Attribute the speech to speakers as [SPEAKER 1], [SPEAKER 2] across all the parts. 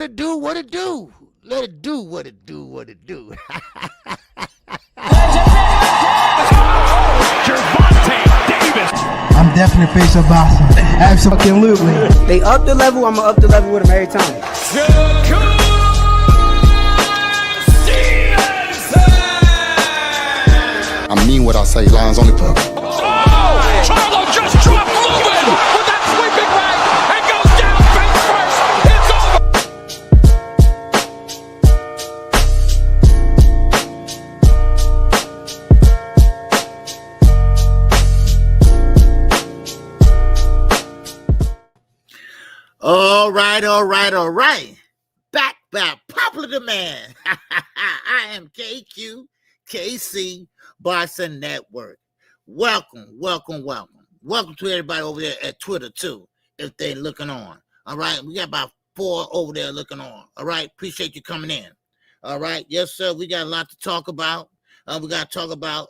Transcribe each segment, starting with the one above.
[SPEAKER 1] it do what it do. Let it do what it do, what it do.
[SPEAKER 2] I'm definitely face of boxing. Absolutely.
[SPEAKER 3] They up the level, I'm gonna up the level with them every time.
[SPEAKER 4] I mean what I say, lines on the pub.
[SPEAKER 5] Oh! Charlo just dropped Lubin with that sweeping right and goes down face first. It's over.
[SPEAKER 1] All right. Back by popular demand. I am KQKC BOXING NETWORK. Welcome to everybody over there at Twitter too, if they're looking on. All right, we got about 4 over there looking on. All right, appreciate you coming in. All right, yes sir, we got a lot to talk about. We got to talk about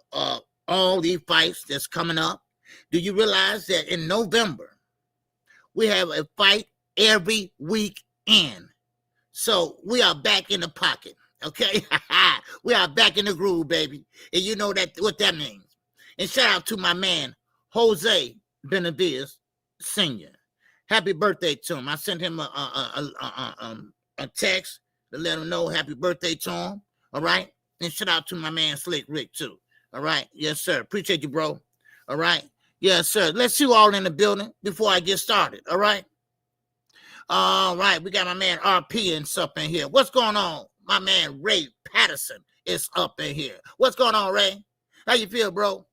[SPEAKER 1] all these fights that's coming up. Do you realize that in November we have a fight every weekend? So we are back in the pocket, okay? We are back in the groove, baby. And you know that what that means. And shout out to my man, Jose Benavidez Sr. Happy birthday to him. I sent him a text to let him know happy birthday to him, all right? And shout out to my man, Slick Rick, too, all right? Yes, sir. Appreciate you, bro, all right? Yes, sir. Let's see you all in the building before I get started, all right? All right, we got my man RP and up in here. What's going on? My man Ray Patterson is up in here. What's going on, Ray? How you feel, bro?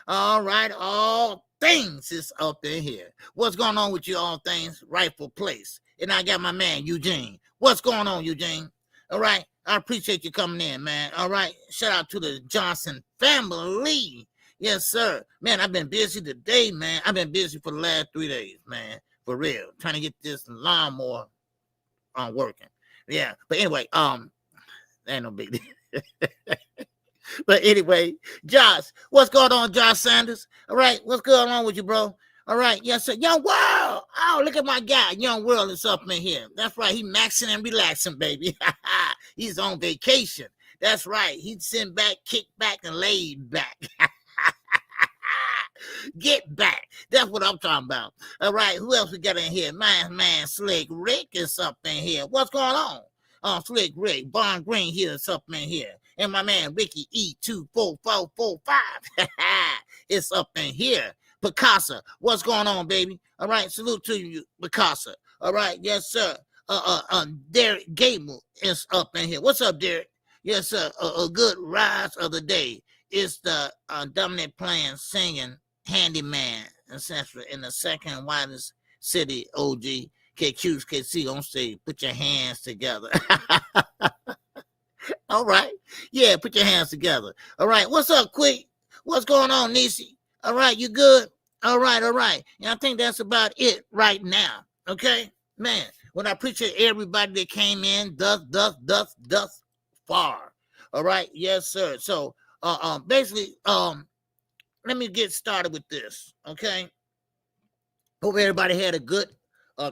[SPEAKER 1] All right, all things is up in here. What's going on with you, all things? Rightful place. And I got my man Eugene. What's going on, Eugene? All right, I appreciate you coming in, man. All right, shout out to the Johnson family. Yes, sir. Man, I've been busy today, man. I've been busy for the last 3 days, man. For real, trying to get this lawnmower working. Yeah, but anyway, ain't no big deal. But anyway, Josh, what's going on, Josh Sanders? All right, what's going on with you, bro? All right, yes, sir. Young World. Oh, look at my guy. Young World is up in here. That's right. He maxing and relaxing, baby. He's on vacation. That's right. He's sitting back, kick back, and laid back. Get back. That's what I'm talking about. All right, who else we got in here? My man Slick Rick is up in here. What's going on? Slick Rick, Bon Green here is up in here. And my man Ricky E24445 is up in here. Picasso, what's going on, baby? All right, salute to you, Picasso. All right, yes, sir. Derek Gable is up in here. What's up, Derek? Yes, sir. A good rise of the day. It's the dominant playing, singing handyman, essentially, in the second widest city, OG, KQKC on stage. Put your hands together. All right. Yeah, put your hands together. All right. What's up, Quick? What's going on, Nisi? All right, you good? All right. And I think that's about it right now. Okay? Man, well, I appreciate everybody that came in thus far. All right? Yes, sir. So, basically, let me get started with this, okay? Hope everybody had a good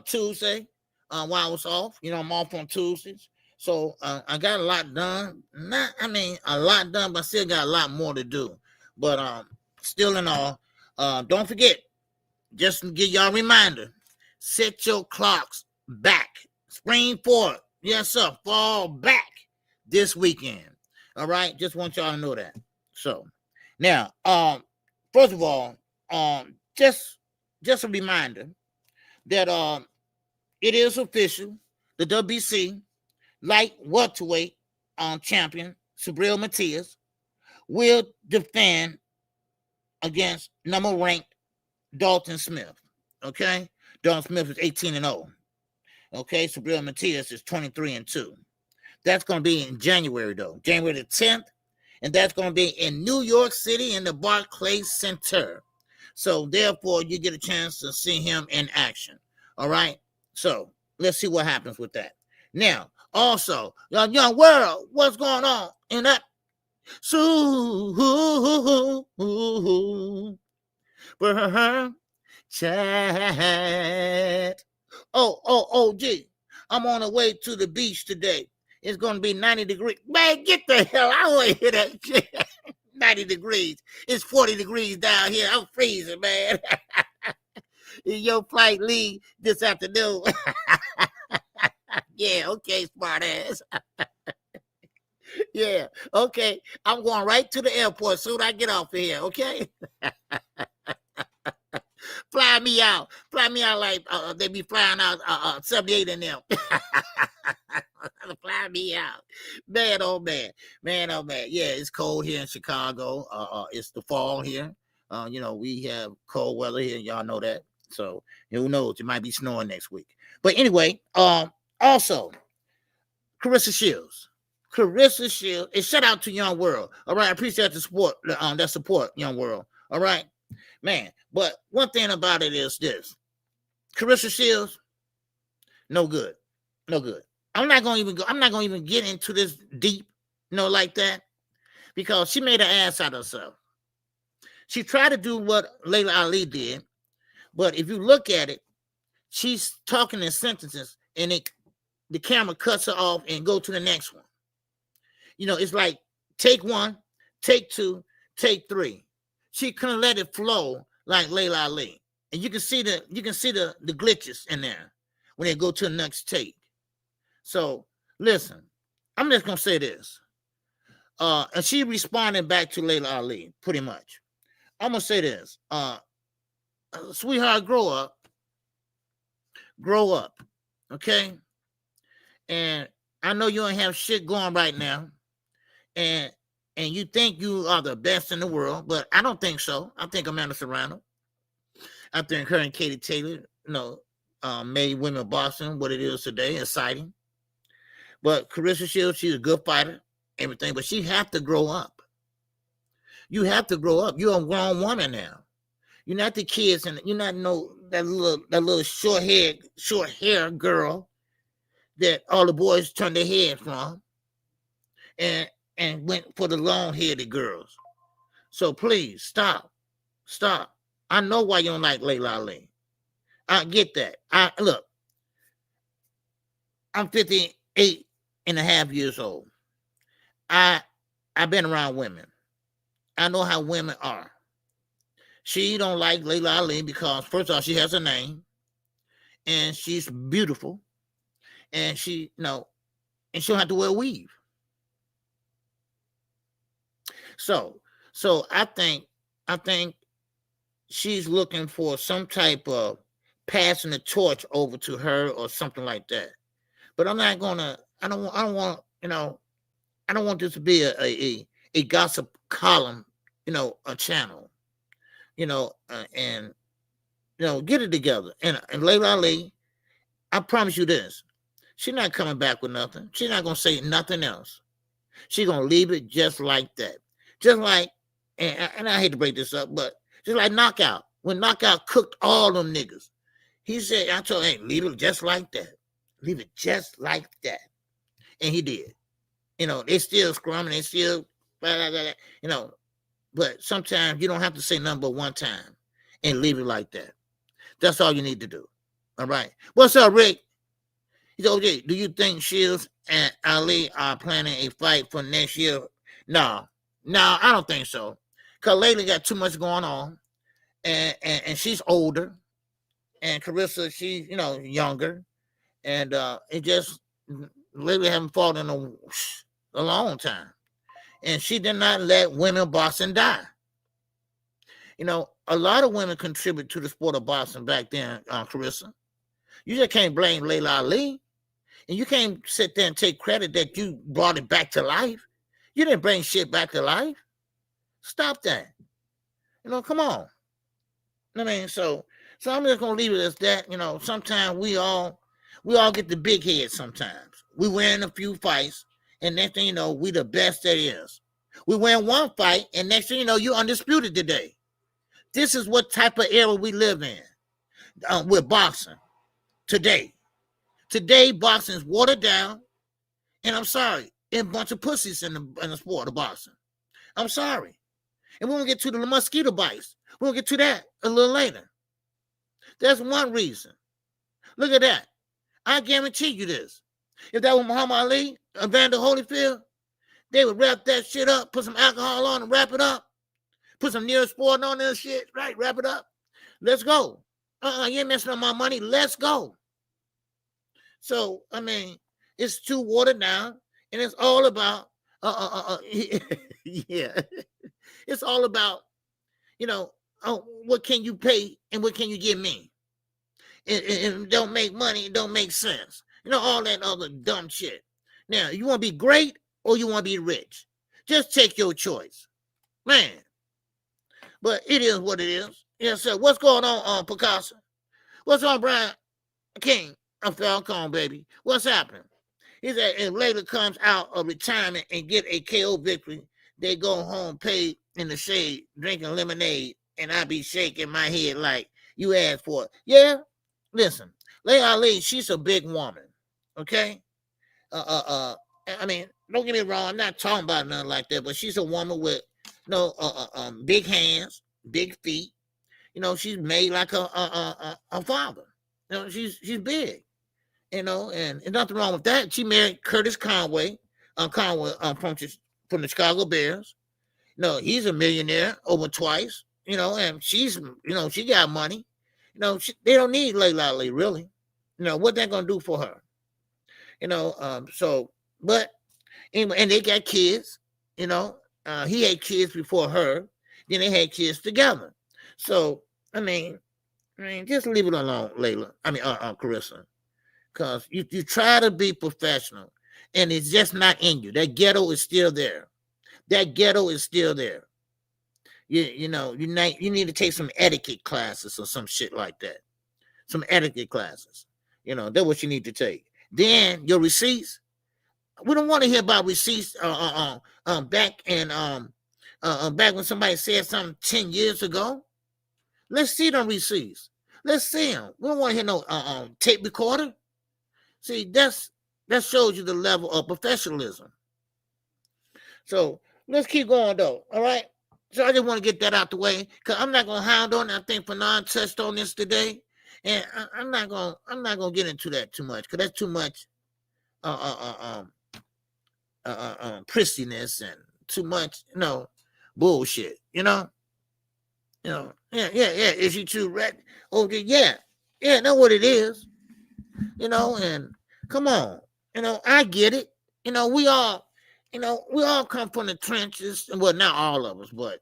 [SPEAKER 1] Tuesday while I was off. You know, I'm off on Tuesdays. So I got a lot done. A lot done, but still got a lot more to do. But still in all, don't forget, just to give y'all a reminder, set your clocks back. Spring forward. Yes, sir. Fall back this weekend. All right? Just want y'all to know that. So, now, first of all, just a reminder that it is official. The WBC light welterweight champion Subriel Matias will defend against number ranked Dalton Smith. Okay, Dalton Smith is 18-0. Okay, Subriel Matias is 23-2. That's going to be in January though, January the 10th. And that's going to be in New York City in the Barclays Center. So, therefore, you get a chance to see him in action. All right? So, let's see what happens with that. Now, also, young world, what's going on in that? Chat. OG. I'm on the way to the beach today. It's going to be 90 degrees. Man, get the hell. I don't want to hear that shit. 90 degrees. It's 40 degrees down here. I'm freezing, man. Your flight leave this afternoon. Yeah, okay, smart ass. Yeah, okay. I'm going right to the airport as soon as I get off of here, okay? Fly me out. Fly me out like they be flying out 78 in them. Fly me out. Man, oh man. Man, oh man. Yeah, it's cold here in Chicago. It's the fall here. We have cold weather here. Y'all know that. So who knows? It might be snowing next week. But anyway, also, Carissa Shields. Carissa Shields. And shout out to Young World. All right. I appreciate the support, that support, Young World. All right. Man. But one thing about it is this. Carissa Shields, no good. No good. I'm not gonna even get into this deep, like that, because she made an ass out of herself. She tried to do what Layla Ali did, but if you look at it, she's talking in sentences, and the camera cuts her off and go to the next one. It's like take one, take two, take three. She couldn't let it flow like Layla Ali, and you can see the glitches in there when they go to the next take. So listen, I'm just gonna say this. And she responded back to Layla Ali, pretty much. I'm gonna say this. Sweetheart, grow up. Okay? And I know you don't have shit going right now. And you think you are the best in the world, but I don't think so. I think Amanda Serrano. I think her and Katie Taylor, made women boxing what it is today, exciting. But Carissa Shields, she's a good fighter, everything, but she have to grow up. You have to grow up. You're a grown woman now. You're not the kids, and you're not that little short hair girl that all the boys turned their head from, and went for the long-headed girls. So please stop. I know why you don't like Layla Ali. I get that. Look, I'm 58 and a half years old. I've been around women. I know how women are. She don't like Layla Ali because, first of all, she has a name, and she's beautiful, and she don't have to wear a weave. So I think she's looking for some type of passing the torch over to her or something like that. But I'm not gonna. I don't want. I don't want this to be a gossip column. A channel. And get it together. And Layla Ali, I promise you this: she's not coming back with nothing. She's not gonna say nothing else. She's gonna leave it just like that. Just like, and I hate to break this up, but just like Knockout. When Knockout cooked all them niggas, he said, I told him, hey, leave it just like that. Leave it just like that. And he did. They still scrumming, they still, but sometimes you don't have to say nothing but one time and leave it like that. That's all you need to do. All right. What's up, Rick? He said, OJ, do you think Shields and Ali are planning a fight for next year? No, I don't think so. Because lately got too much going on. And she's older. And Carissa, she's, younger. And it just lately haven't fought in a long time. And she did not let women boxing die. A lot of women contribute to the sport of boxing back then, Carissa. You just can't blame Layla Ali. And you can't sit there and take credit that you brought it back to life. You didn't bring shit back to life. Stop that. Come on. I mean, so I'm just gonna leave it as that. Sometimes we all get the big head sometimes. We win a few fights, and next thing you know, we the best there is. We win one fight, and next thing you know, you're undisputed today. This is what type of era we live in with boxing today. Today, boxing is watered down, and I'm sorry, and a bunch of pussies in the sport of boxing. I'm sorry. And we won't get to the mosquito bites. We'll get to that a little later. That's one reason. Look at that. I guarantee you this. If that was Muhammad Ali, Evander Holyfield, they would wrap that shit up, put some alcohol on and wrap it up, put some Neosporin on that shit, right? Wrap it up. Let's go. You ain't messing up my money. Let's go. So, I mean, it's too watered down, and it's all about, yeah, it's all about, what can you pay and what can you give me? It don't make money. It don't make sense. All that other dumb shit. Now, you want to be great or you want to be rich? Just take your choice, man. But it is what it is. Yeah, so what's going on, Picasso? What's on, Brian King? I'm Falcon, baby. What's happening? He said if Layla comes out of retirement and get a KO victory, they go home paid in the shade, drinking lemonade, and I be shaking my head like you asked for it. Yeah, listen, Layla Ali, she's a big woman, okay? I mean, don't get me wrong, I'm not talking about nothing like that, but she's a woman with big hands, big feet. She's made like a father. She's big. And there's nothing wrong with that. She married Curtis Conway, from the Chicago Bears. He's a millionaire over twice. And she's, she got money. They don't need Layla Ali, really. What they're gonna do for her? So, but anyway, and they got kids. He had kids before her. Then they had kids together. So, I mean, just leave it alone, Layla. Carissa. Because you try to be professional, and it's just not in you. That ghetto is still there. You need to take some etiquette classes or some shit like that. Some etiquette classes. That's what you need to take. Then your receipts. We don't want to hear about receipts back when somebody said something 10 years ago. Let's see them receipts. Let's see them. We don't want to hear no tape recorder. See, that shows you the level of professionalism. So let's keep going though. All right. So I just want to get that out the way because I'm not gonna hound on it. I think Fanon touched on this today, and I'm not gonna get into that too much because that's too much pristiness and too much bullshit. Yeah. Is she too red? Oh yeah, know what it is. And come on, I get it. We all come from the trenches, well, not all of us, but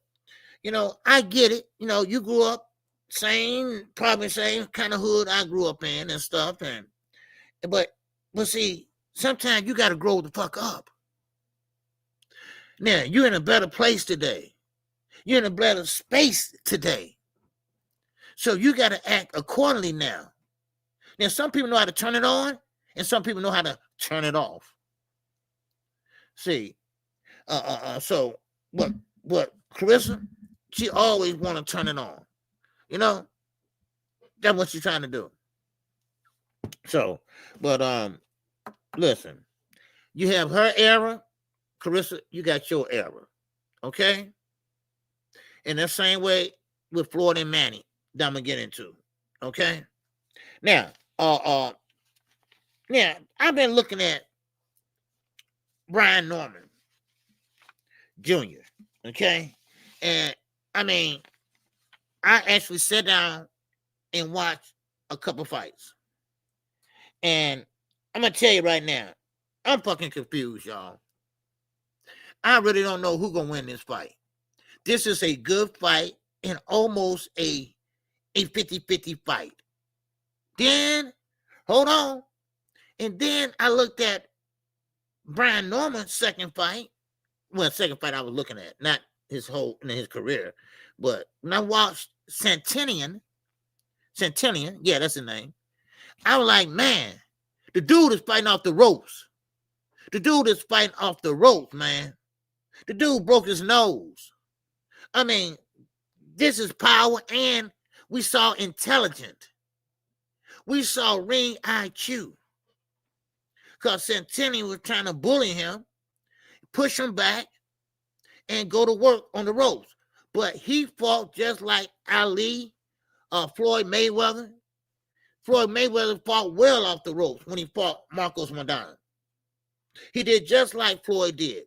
[SPEAKER 1] I get it. You grew up probably same kind of hood I grew up in and stuff, but see, sometimes you got to grow the fuck up. Now you're in a better place today. You're in a better space today, so you got to act accordingly now. Now, some people know how to turn it on, and some people know how to turn it off. See, so what Carissa, she always want to turn it on. That's what she's trying to do. So, but listen, you have her era, Carissa, you got your era, okay? And the same way with Floyd and Manny that I'm gonna get into, okay? Now, I've been looking at Brian Norman Jr., okay? And, I actually sat down and watched a couple fights. And I'm going to tell you right now, I'm fucking confused, y'all. I really don't know who's going to win this fight. This is a good fight and almost a 50-50 fight. Then, hold on. And then I looked at Brian Norman's second fight. Well, second fight I was looking at, not his career. But when I watched Centennial, yeah, that's his name. I was like, man, the dude is fighting off the ropes. Man. The dude broke his nose. This is power, and we saw intelligent. We saw ring IQ. Because Centennial was trying to bully him, push him back, and go to work on the ropes. But he fought just like Ali, Floyd Mayweather, Floyd Mayweather fought well off the ropes when he fought Marcos Maidana. He did just like Floyd did.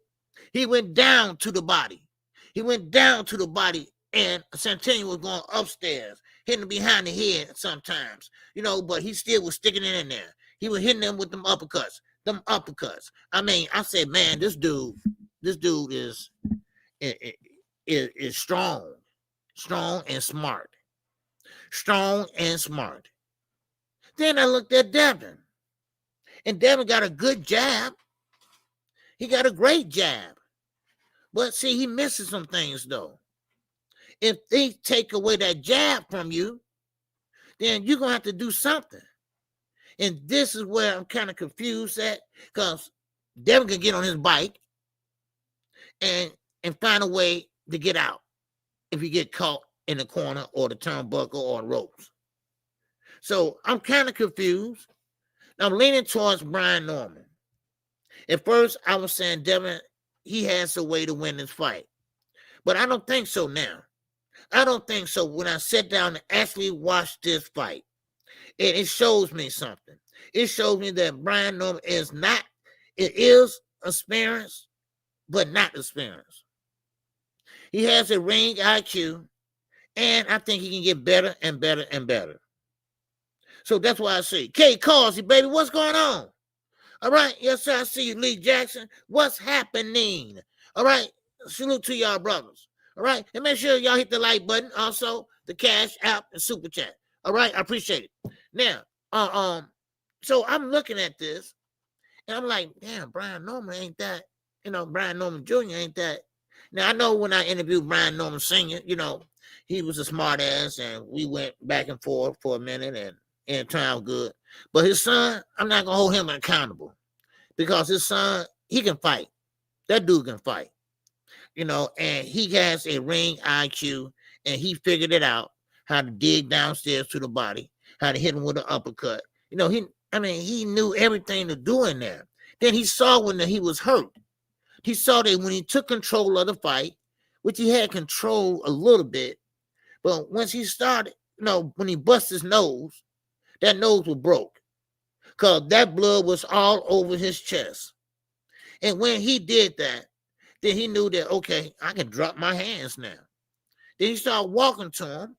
[SPEAKER 1] He went down to the body. He went down to the body, and Centennial was going upstairs, hitting him behind the head sometimes, but he still was sticking it in there. He was hitting them with them uppercuts. I mean, I said, man, this dude is strong and smart. Strong and smart. Then I looked at Devin, and Devin got a good jab. He got a great jab. But see, he misses some things, though. If they take away that jab from you, then you're going to have to do something. And this is where I'm kind of confused at, because Devin can get on his bike and find a way to get out if he get caught in the corner or the turnbuckle or ropes. So I'm kind of confused. I'm leaning towards Brian Norman. At first, I was saying Devin, he has a way to win this fight. But I don't think so now. I don't think so. When I sat down and actually watched this fight, it shows me something. It shows me that Brian Norman is experienced, but not experienced. He has a ring IQ, and I think he can get better and better and better. So that's why I say, KQKC, baby, what's going on? All right, yes, sir, I see you, Lee Jackson. What's happening? All right, salute to y'all brothers. All right, and make sure y'all hit the like button, also the Cash App and Super Chat. All right, I appreciate it. Now, so I'm looking at this, and I'm like, damn, Brian Norman ain't that, Brian Norman Jr. ain't that. Now, I know when I interviewed Brian Norman Sr., he was a smart ass, and we went back and forth for a minute, and it turned out good. But his son, I'm not going to hold him accountable, because his son, he can fight. That dude can fight, and he has a ring IQ, and he figured it out, how to dig downstairs to the body, how to hit him with an uppercut. He knew everything to do in there. Then he saw when he was hurt. He saw that when he took control of the fight, which he had control a little bit, but once he started, when he bust his nose, that nose was broke, because that blood was all over his chest. And when he did that, then he knew that, okay, I can drop my hands now. Then he started walking to him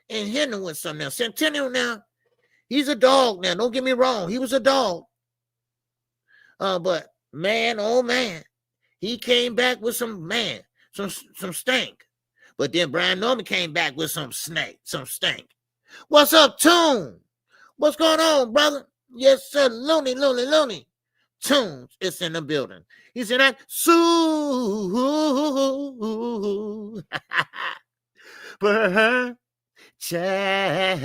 [SPEAKER 1] and hitting him with something. Now, Centennial now, he's a dog now. Don't get me wrong. He was a dog. But man, oh man, he came back with some stank. But then Brian Norman came back with some stank. What's up, Tune? What's going on, brother? Yes, sir, Looney. Tunes is in the building. He's in that for her chat.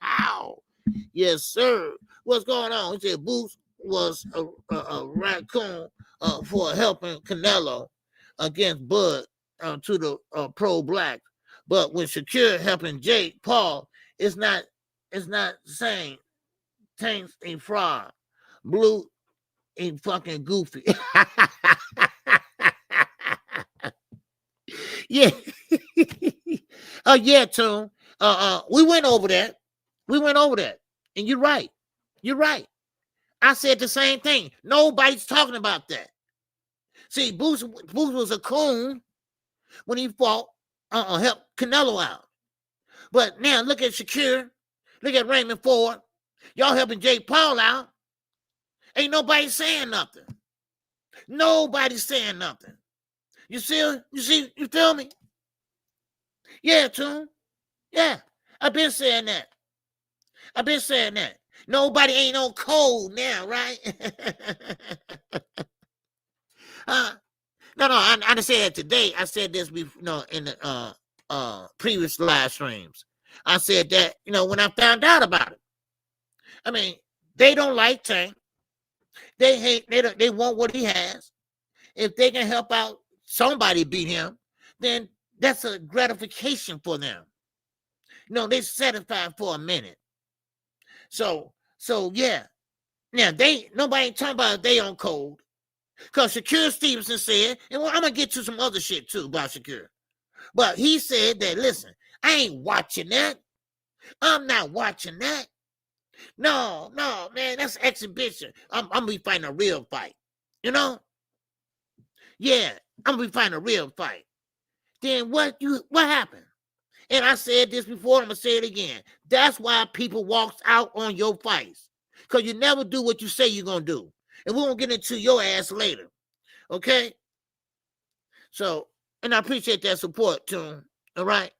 [SPEAKER 1] Ow. Yes, sir. What's going on? He said Boots was a raccoon for helping Canelo against Bud to the pro-black. But when Shakir helping Jake Paul, it's not the same. Tank's a fraud. Blue ain't fucking goofy. Yeah. Oh, yeah, Tune. We went over that. And you're right. I said the same thing. Nobody's talking about that. See, Boots was a coon when he fought, helped Canelo out. But now look at Shakir. Look at Raymond Ford. Y'all helping Jake Paul out. Ain't nobody saying nothing. Nobody's saying nothing. You feel me? Yeah, Tune. Yeah, I've been saying that. Nobody ain't on cold now, right? No, I didn't say that today. I said this before, in the previous live streams. I said that, when I found out about it. I mean, they don't like Tank. They hate. They want what he has. If they can help out somebody beat him, then that's a gratification for them. They satisfied for a minute. So yeah. Now nobody ain't talking about they on cold. Because Shakir Stevenson said, and I'm gonna get to some other shit too about Shakir. But he said that, listen, I ain't watching that. I'm not watching that. No, man, that's exhibition. I'm gonna be fighting a real fight. You know? Yeah, I'm gonna be fighting a real fight. Then what happened? And I said this before, I'm gonna say it again. That's why people walks out on your fights. Because you never do what you say you're gonna do. And we're gonna get into your ass later. Okay? So, and I appreciate that support, too. All right?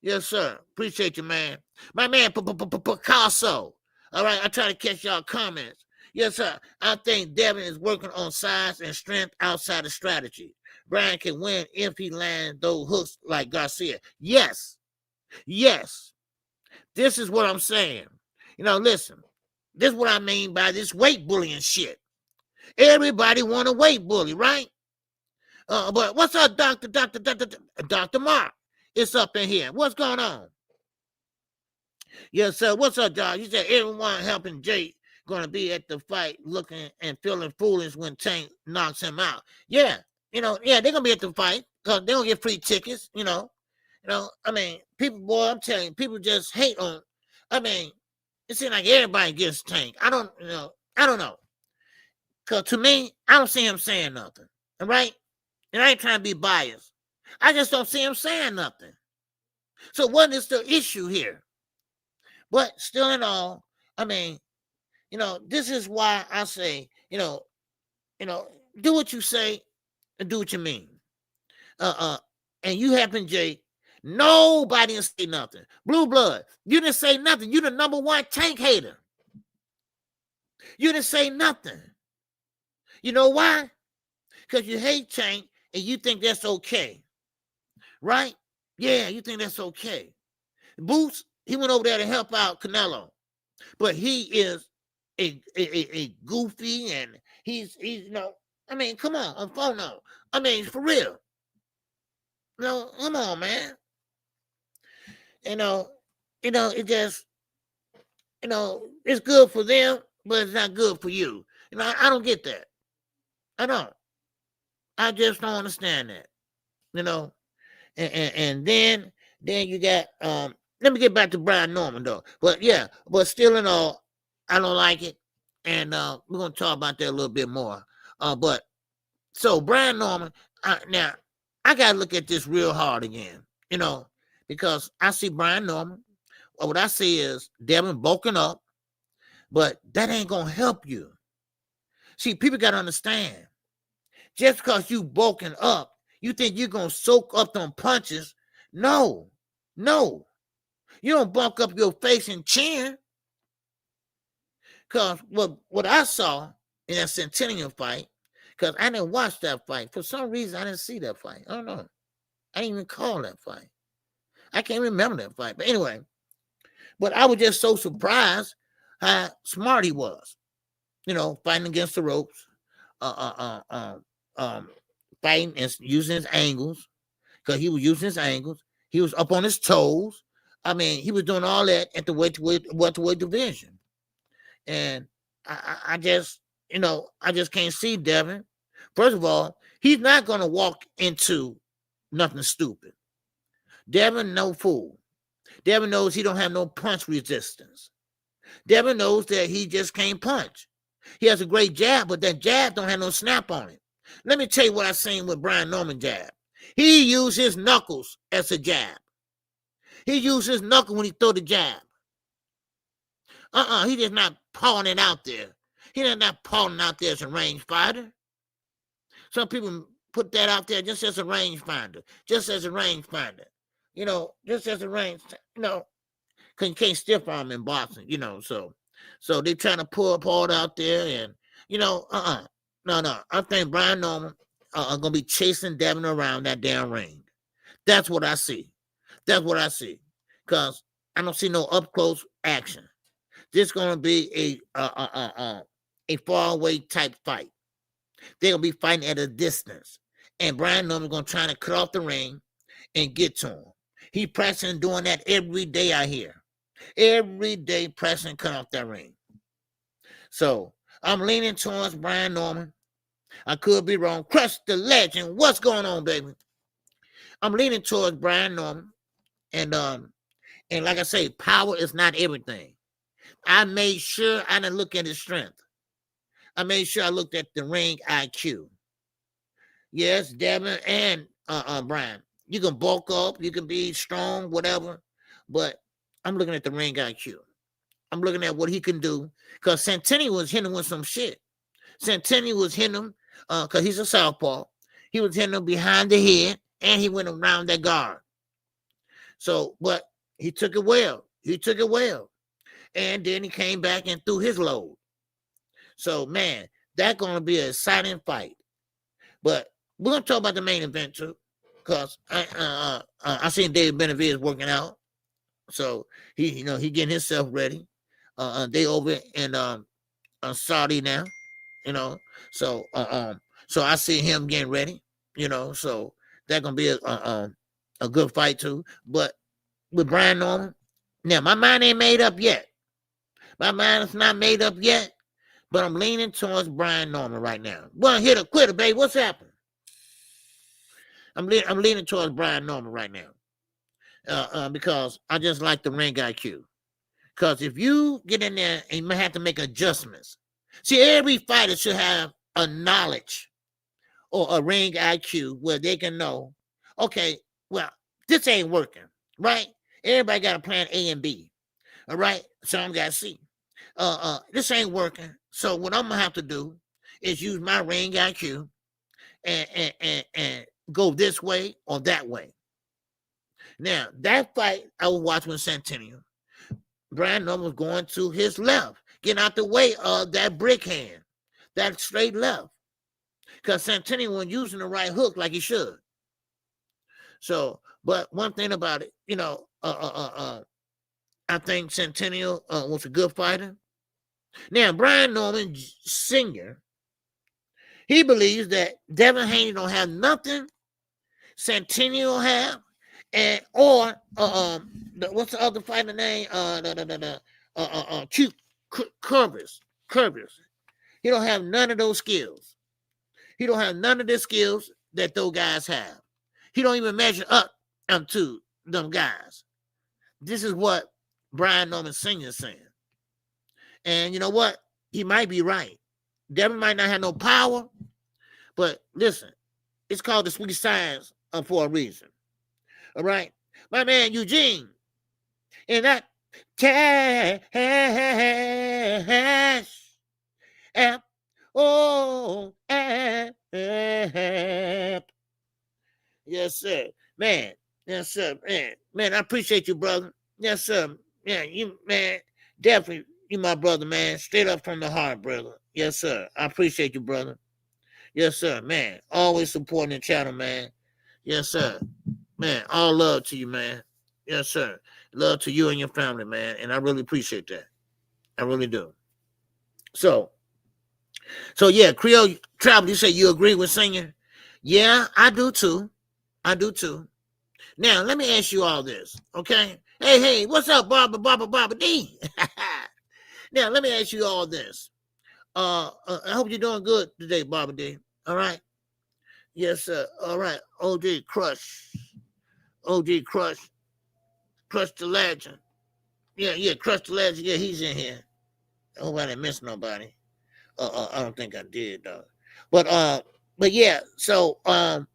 [SPEAKER 1] Yes, sir. Appreciate you, man. My man, Picasso. All right, I try to catch y'all comments. Yes, sir. I think Devin is working on size and strength outside of strategy. Brian can win if he lands those hooks like Garcia. Yes. This is what I'm saying. You know, listen. This is what I mean by this weight bullying shit. Everybody want a weight bully, right? But what's up, Dr. Mark? It's up in here. What's going on? Yes, sir. What's up, Josh? You said everyone helping Jake going to be at the fight looking and feeling foolish when Tank knocks him out. Yeah, they're going to be at the fight because they're going to get free tickets, I mean, people, boy, I'm telling you, people just hate on, it seems like everybody gets Tank. I don't know. Because to me, I don't see him saying nothing, all right? And I ain't trying to be biased. I just don't see him saying nothing. So what is the issue here? But still in all, this is why I say, do what you say and do what you mean. And you happen, Jay, nobody didn't say nothing. Blue Blood, you didn't say nothing. You the number one Tank hater. You didn't say nothing. You know why? Because you hate Tank and you think that's okay. Right? Yeah, you think that's okay. Boots, he went over there to help out Canelo. But he is a goofy and he's come on phone no. For real. Come on, man. It just, it's good for them, but it's not good for you. I don't get that. I don't. I just don't understand that. And then you got let me get back to Brian Norman though. But still in all, I don't like it. And we're gonna talk about that a little bit more. But so Brian Norman, now I gotta look at this real hard again, because I see Brian Norman. What I see is Devin bulking up, but that ain't gonna help you. See, people gotta understand. Just because you bulking up, you think you're gonna soak up them punches. No. You don't bulk up your face and chin. Because what I saw in that Centennial fight, because I didn't watch that fight. For some reason, I didn't see that fight. I don't know. I didn't even call that fight. I can't remember that fight. But anyway, but I was just so surprised how smart he was. Fighting against the ropes. Fighting and using his angles. Because he was using his angles. He was up on his toes. He was doing all that at the welterweight division. And I just can't see Devin. First of all, he's not going to walk into nothing stupid. Devin, no fool. Devin knows he don't have no punch resistance. Devin knows that he just can't punch. He has a great jab, but that jab don't have no snap on it. Let me tell you what I seen with Brian Norman jab. He used his knuckles as a jab. He used his knuckle when he throw the jab. He just not pawing it out there. He not pawing out there as a range fighter. Some people put that out there just as a range finder. Just as a range finder. Just as a range, because you can't stiff arm in boxing, So they're trying to pull it out there and, No. I think Brian Norman are going to be chasing Devin around that damn ring. That's what I see. Because I don't see no up-close action. This is going to be a far-away type fight. They're going to be fighting at a distance. And Brian Norman's going to try to cut off the ring and get to him. He pressing doing that every day I hear. Every day pressing cut off that ring. So I'm leaning towards Brian Norman. I could be wrong. Crush the legend. What's going on, baby? I'm leaning towards Brian Norman. And And like I say, power is not everything. I made sure I didn't look at his strength. I made sure I looked at the ring IQ. Yes, Devin and Brian. You can bulk up, you can be strong, whatever. But I'm looking at the ring IQ. I'm looking at what he can do. Because Centennial was hitting him with some shit. Centennial was hitting him, because he's a southpaw. He was hitting him behind the head, and he went around that guard. So, but he took it well. He took it well. And then he came back and threw his load. So, man, that's going to be an exciting fight. But we're going to talk about the main event, too, because I seen David Benavidez working out. So, he getting himself ready. They over in Saudi now, So, so I see him getting ready, So that's going to be a good fight, too. But with Brian Norman, now, my mind ain't made up yet. My mind is not made up yet, but I'm leaning towards Brian Norman right now. Well, hit a quitter, babe. What's happening? I'm leaning towards Brian Norman right now because I just like the ring IQ. Because if you get in there, and you might have to make adjustments. See, every fighter should have a knowledge or a ring IQ where they can know, okay, well, this ain't working, right? Everybody got a plan A and B, all right? Some got C. This ain't working. So what I'm gonna have to do is use my ring IQ and go this way or that way. Now that fight I was watching with Centennial, Brian Norman was going to his left, getting out the way of that brick hand, that straight left, because Centennial wasn't using the right hook like he should. So, but one thing about it, I think Centennial was a good fighter. Now, Brian Norman Sr., he believes that Devin Haney don't have nothing Centennial have, or what's the other fighter name? Curvis. He don't have none of those skills. He don't have none of the skills that those guys have. He don't even measure up to them guys. This is what Brian Norman Sr. is saying. And you know what? He might be right. Devin might not have no power, but listen, it's called the sweet science for a reason. All right? My man Eugene, in that cash app, app. Yes, sir. Man. Yes, sir. Man, I appreciate you, brother. Yes, sir. Yeah, you, man, definitely, you my brother, man. Straight up from the heart, brother. Yes, sir. I appreciate you, brother. Yes, sir, man. Always supporting the channel, man. Yes, sir. Man, all love to you, man. Yes, sir. Love to you and your family, man. And I really appreciate that. I really do. So yeah, Creole Travel, you say you agree with Singer? Yeah, I do too. Now, let me ask you all this, okay? Hey, what's up, Barbara D? Now, let me ask you all this. I hope you're doing good today, Barbara D. All right? Yes, sir. All right. OG Crush, Crush the Legend. Yeah, Crush the Legend. Yeah, he's in here. I hope I didn't miss nobody. I don't think I did, though. But yeah, so now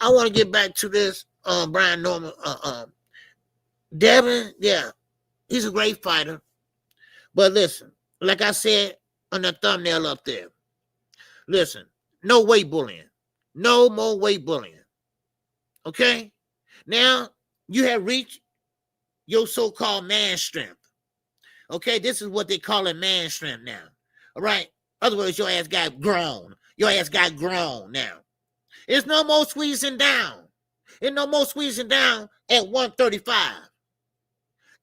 [SPEAKER 1] I want to get back to this Brian Norman. Devin, yeah, he's a great fighter. But listen, like I said on the thumbnail up there, listen, no weight bullying. No more weight bullying. Okay? Now, you have reached your so-called man strength. Okay? This is what they call it, man strength now. All right? In other words, your ass got grown. Your ass got grown now. It's no more squeezing down. It's no more squeezing down at 135.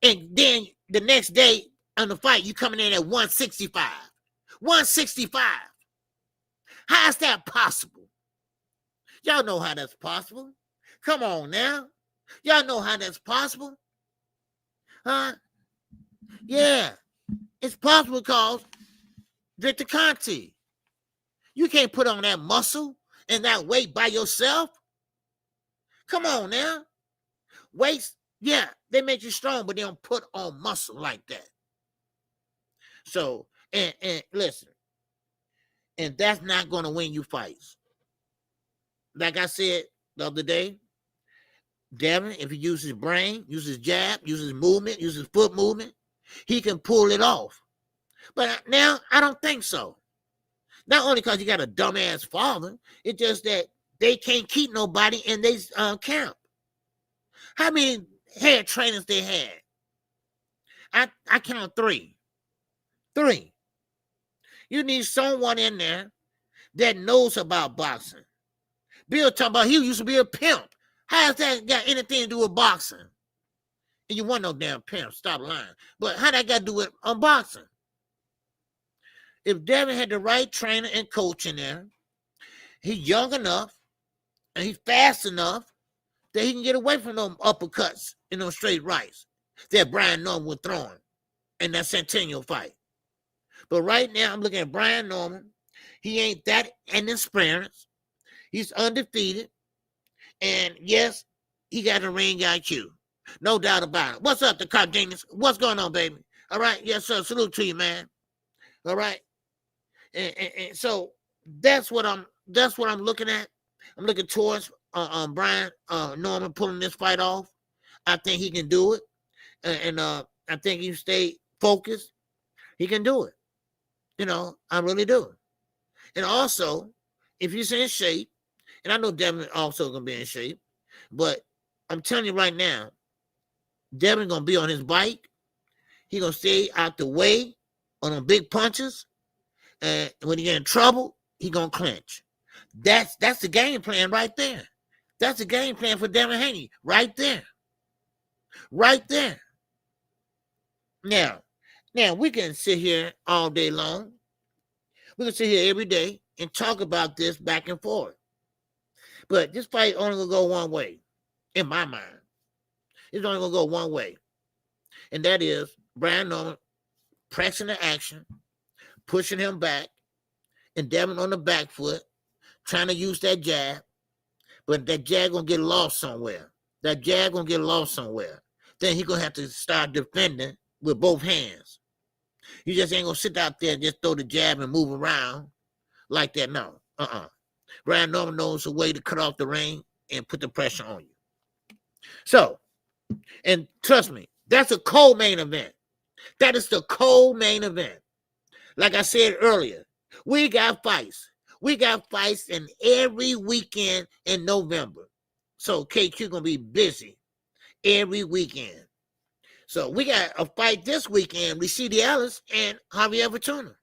[SPEAKER 1] And then the next day on the fight, you coming in at 165. 165. How is that possible? Y'all know how that's possible. Come on now. Y'all know how that's possible. Huh? Yeah. It's possible because Victor Conti. You can't put on that muscle and that weight by yourself. Come on now. Weights Yeah, they make you strong, but they don't put on muscle like that. So, and listen, and that's not going to win you fights. Like I said the other day, Devin, if he uses his brain, uses jab, uses movement, uses foot movement, he can pull it off. But now I don't think so. Not only because you got a dumbass father, it's just that they can't keep nobody in their camp. How many head trainers they had? I count 3. 3. You need someone in there that knows about boxing. Bill talking about he used to be a pimp. How has that got anything to do with boxing? And you want no damn pimp, stop lying. But how that got to do with boxing? If Devin had the right trainer and coach in there, he's young enough and he's fast enough that he can get away from them uppercuts and those straight rights that Brian Norman was throwing in that Centennial fight. But right now, I'm looking at Brian Norman. He ain't that inexperienced. He's undefeated. And yes, he got a ring IQ. No doubt about it. What's up, the Cardenas? What's going on, baby? All right. Yes, sir. Salute to you, man. All right. And so that's what I'm looking at. I'm looking towards Brian Norman pulling this fight off. I think he can do it. And I think he stay focused. He can do it. You know, I really do. And also, if he's in shape, and I know Devin also gonna be in shape, but I'm telling you right now, Devin gonna be on his bike. He gonna stay out the way on them big punches. And when he get in trouble, he gonna clinch. That's the game plan right there. That's the game plan for Devin Haney right there. Right there. Now we can sit here all day long. We can sit here every day and talk about this back and forth. But this fight only gonna go one way, in my mind. It's only gonna go one way. And that is Brian Norman pressing the action, pushing him back, and Devin on the back foot, trying to use that jab. But that jab gonna get lost somewhere. Then he gonna have to start defending with both hands. You just ain't gonna sit out there and just throw the jab and move around like that. No. Brian Norman knows a way to cut off the ring and put the pressure on you. So, and trust me, that's a co-main event. That is the co-main event. Like I said earlier, we got fights. We got fights in every weekend in November. So KQ gonna be busy every weekend. So we got a fight this weekend, Rashidi Ellis and Javier Fortuna.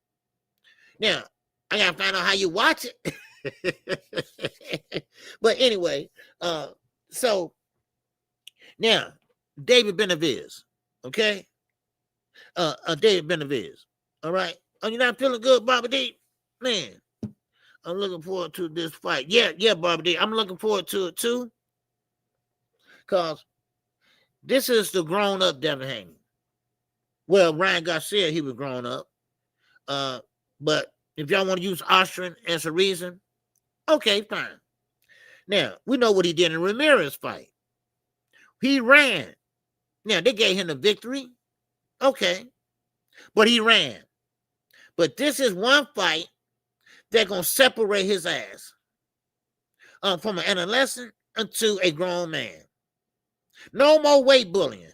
[SPEAKER 1] Now, I gotta find out how you watch it. But anyway, so now David Benavidez, okay? David Benavidez, all right? Oh, you're not feeling good, Bobby D? Man, I'm looking forward to this fight. Yeah, Bobby D, I'm looking forward to it too, because this is the grown-up Devin Haney. Well, Ryan Garcia, he was grown up. But if y'all want to use Austrian as a reason, okay, fine. Now, we know what he did in Ramirez fight. He ran. Now, they gave him the victory. Okay. But he ran. But this is one fight that's going to separate his ass from an adolescent into a grown man. No more weight bullying.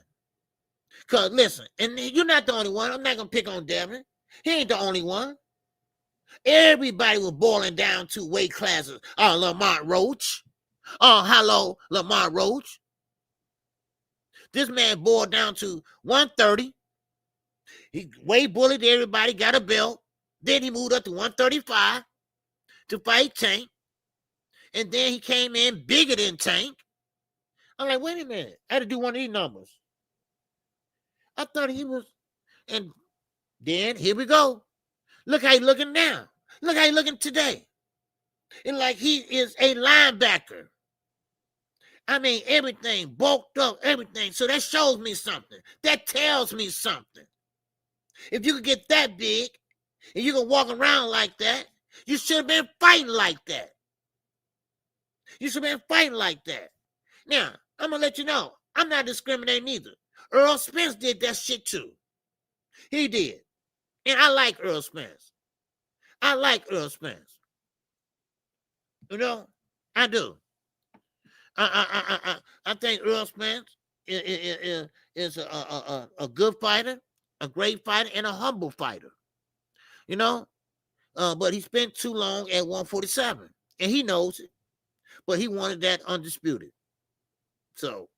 [SPEAKER 1] Because, listen, and you're not the only one. I'm not going to pick on Devin. He ain't the only one. Everybody was boiling down to weight classes. Lamont Roach. Hello, Lamont Roach. This man boiled down to 130. He weight bullied everybody, got a belt. Then he moved up to 135 to fight Tank. And then he came in bigger than Tank. I'm like, wait a minute. I had to do one of these numbers. I thought he was. And then here we go. Look how he's looking now. Look how he's looking today. It's like he is a linebacker. I mean, everything bulked up, everything. So that shows me something. That tells me something. If you could get that big and you can walk around like that, you should have been fighting like that. You should have been fighting like that. Now, I'm going to let you know, I'm not discriminating either. Earl Spence did that shit too. He did. And I like Earl Spence. I like Earl Spence. You know, I do. I think Earl Spence is a good fighter, a great fighter, and a humble fighter. You know, but he spent too long at 147, and he knows it. But he wanted that undisputed. So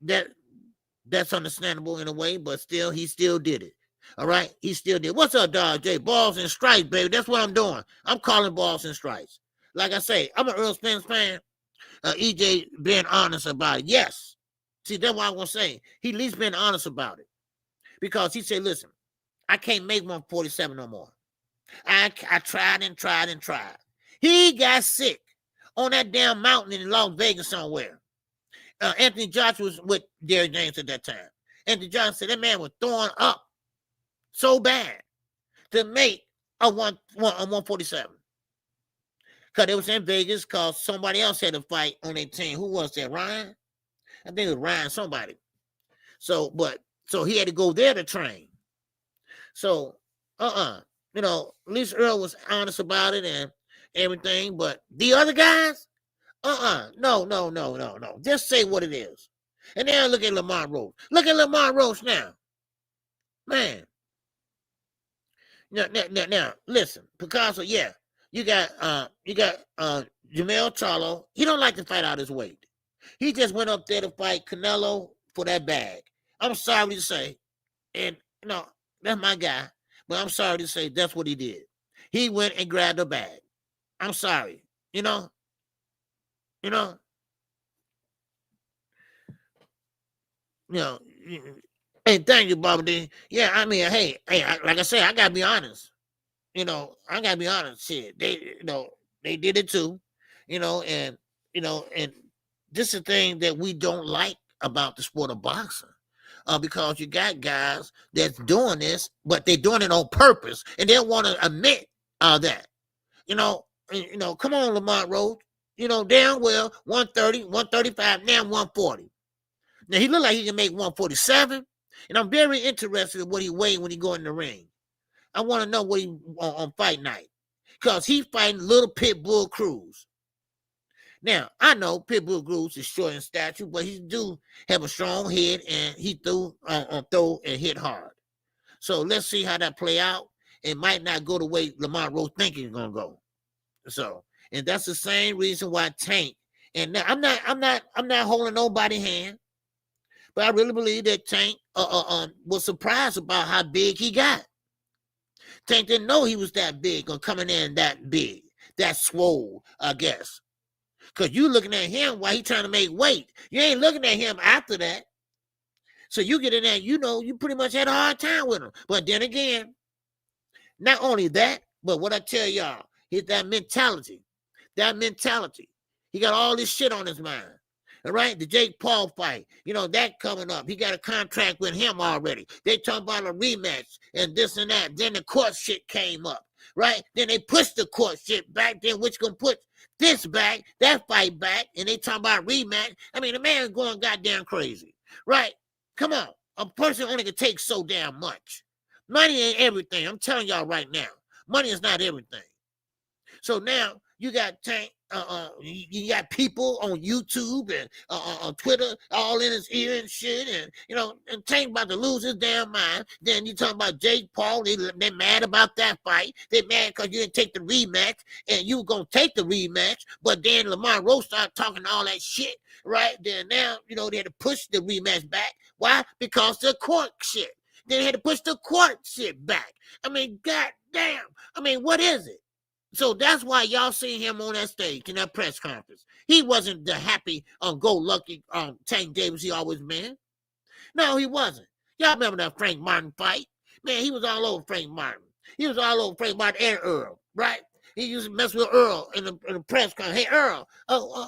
[SPEAKER 1] that's understandable in a way, but still, he still did it. All right, he still did. What's up, Dog J? Balls and strikes, baby. That's what I'm doing. I'm calling balls and strikes. Like I say, I'm an Earl Spence fan. EJ being honest about it. Yes. See, that's what I want to say. He at least been honest about it. Because he said, listen, I can't make 147 no more. I tried and tried and tried. He got sick on that damn mountain in Las Vegas somewhere. Anthony Joshua was with Derrick James at that time. Anthony Joshua said that man was throwing up so bad to make a 147. Because it was in Vegas because somebody else had a fight on their team. Who was that? Ryan? I think it was Ryan somebody. So he had to go there to train. So, you know, at least Earl was honest about it and everything. But the other guys, no. Just say what it is. And now look at Lamont Roach. Look at Lamont Roach now. Man. Now, listen, Picasso, yeah. You got Jamel Charlo. He don't like to fight out his weight. He just went up there to fight Canelo for that bag. I'm sorry to say, and no, that's my guy, but I'm sorry to say that's what he did. He went and grabbed a bag. I'm sorry, you know. Hey, thank you, Bobby D. Yeah, I mean, hey, like I said, I gotta be honest. You know, I gotta be honest. Shit, they did it too. And this is the thing that we don't like about the sport of boxing. Because you got guys that's doing this, but they're doing it on purpose, and they don't want to admit that. Come on, Lamont Roach. Damn well 130, 135, now 140. Now he look like he can make 147, and I'm very interested in what he weighed when he go in the ring. I want to know what he on fight night, because he fighting little Pitbull Cruz. Now, I know Pitbull Cruz is short in stature, but he do have a strong head, and he throw and hit hard. So let's see how that play out. It might not go the way Lamont Roach think it's gonna go. So, and that's the same reason why Tank. And now I'm not holding nobody's hand, but I really believe that Tank was surprised about how big he got. Tank didn't know he was that big or coming in that big, that swole, I guess. Because you looking at him while he trying to make weight. You ain't looking at him after that. So you get in there, you pretty much had a hard time with him. But then again, not only that, but what I tell y'all, is that mentality. That mentality. He got all this shit on his mind. All right, the Jake Paul fight, that coming up. He got a contract with him already. They talking about a rematch and this and that. Then the court shit came up, right? Then they pushed the court shit back. Then which gonna put this back, that fight back, and they talking about rematch. I mean, the man going goddamn crazy, right? Come on, a person only can take so damn much. Money ain't everything. I'm telling y'all right now, money is not everything. So now you got Tank. You got people on YouTube and on Twitter all in his ear and shit, and Tank about to lose his damn mind. Then you talking about Jake Paul, they mad about that fight. They mad because you didn't take the rematch, and you were going to take the rematch, but then Lamont Roach started talking all that shit, right? Then now, they had to push the rematch back. Why? Because the court shit. Then they had to push the court shit back. I mean, goddamn. I mean, what is it? So that's why y'all see him on that stage in that press conference. He wasn't the happy, go-lucky Tank Davis he always been. No, he wasn't. Y'all remember that Frank Martin fight? Man, he was all over Frank Martin. He was all over Frank Martin and Earl, right? He used to mess with Earl in the press conference. Hey, Earl,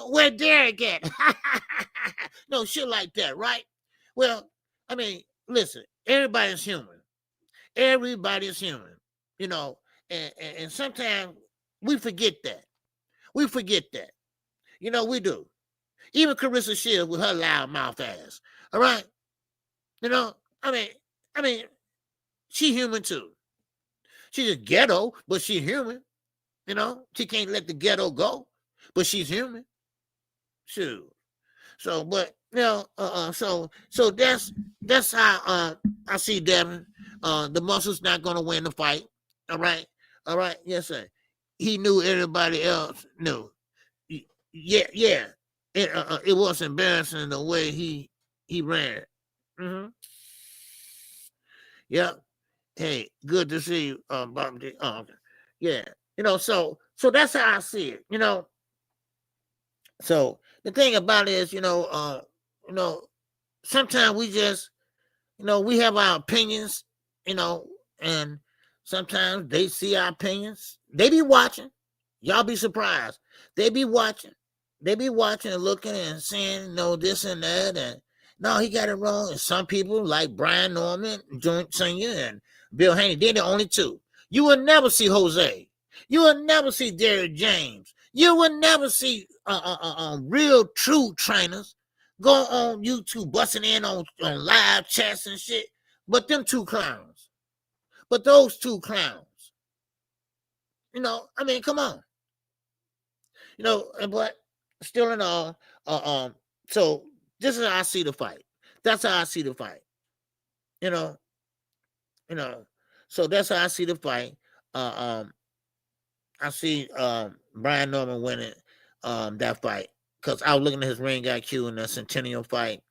[SPEAKER 1] where Derrick at? No, shit like that, right? Well, I mean, listen, everybody's human. Everybody's human, and sometimes we forget that. We forget that. We do. Even Carissa Shields with her loud mouth ass. All right? You know, I mean, she human too. She's a ghetto, but she's human. You know, she can't let the ghetto go, but she's human. Shoot. So, but you know, so that's how I see Devin. The muscle's not gonna win the fight. All right, yes, sir. He knew everybody else knew. Yeah. It was embarrassing the way he ran. Mm-hmm. Yep. Hey, good to see you, Bob. Yeah. You know, so that's how I see it. You know. So the thing about it is, you know, sometimes we just, you know, we have our opinions, you know, and sometimes they see our opinions. They be watching. Y'all be surprised. They be watching. They be watching and looking and saying, you know, this and that, and no, he got it wrong. And some people like Brian Norman, Joint Senior, and Bill Haney, they're the only two. You will never see Jose. You will never see Derrick James. You will never see real true trainers go on YouTube busting in on live chats and shit. But them two clowns. But those two clowns. You know, I mean, come on. You know, but still in all, so this is how I see the fight. That's how I see the fight. You know, so that's how I see the fight. I see Brian Norman winning that fight because I was looking at his ring IQ in the Centennial fight,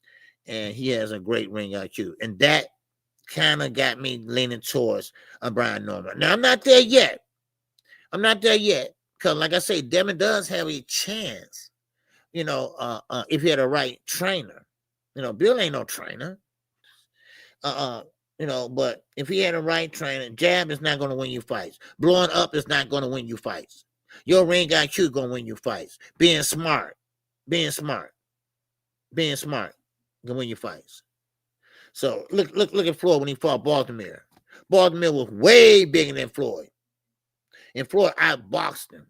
[SPEAKER 1] and he has a great ring IQ, and that kind of got me leaning towards Brian Norman. Now I'm not there yet. Because, like I say, Devin does have a chance. You know, if he had a right trainer. You know, Bill ain't no trainer. You know, but if he had a right trainer, jab is not going to win you fights. Blowing up is not going to win you fights. Your ring IQ going to win you fights. Being smart going to win you fights. So look at Floyd when he fought Baltimore. Baltimore was way bigger than Floyd. And Floyd outboxed him.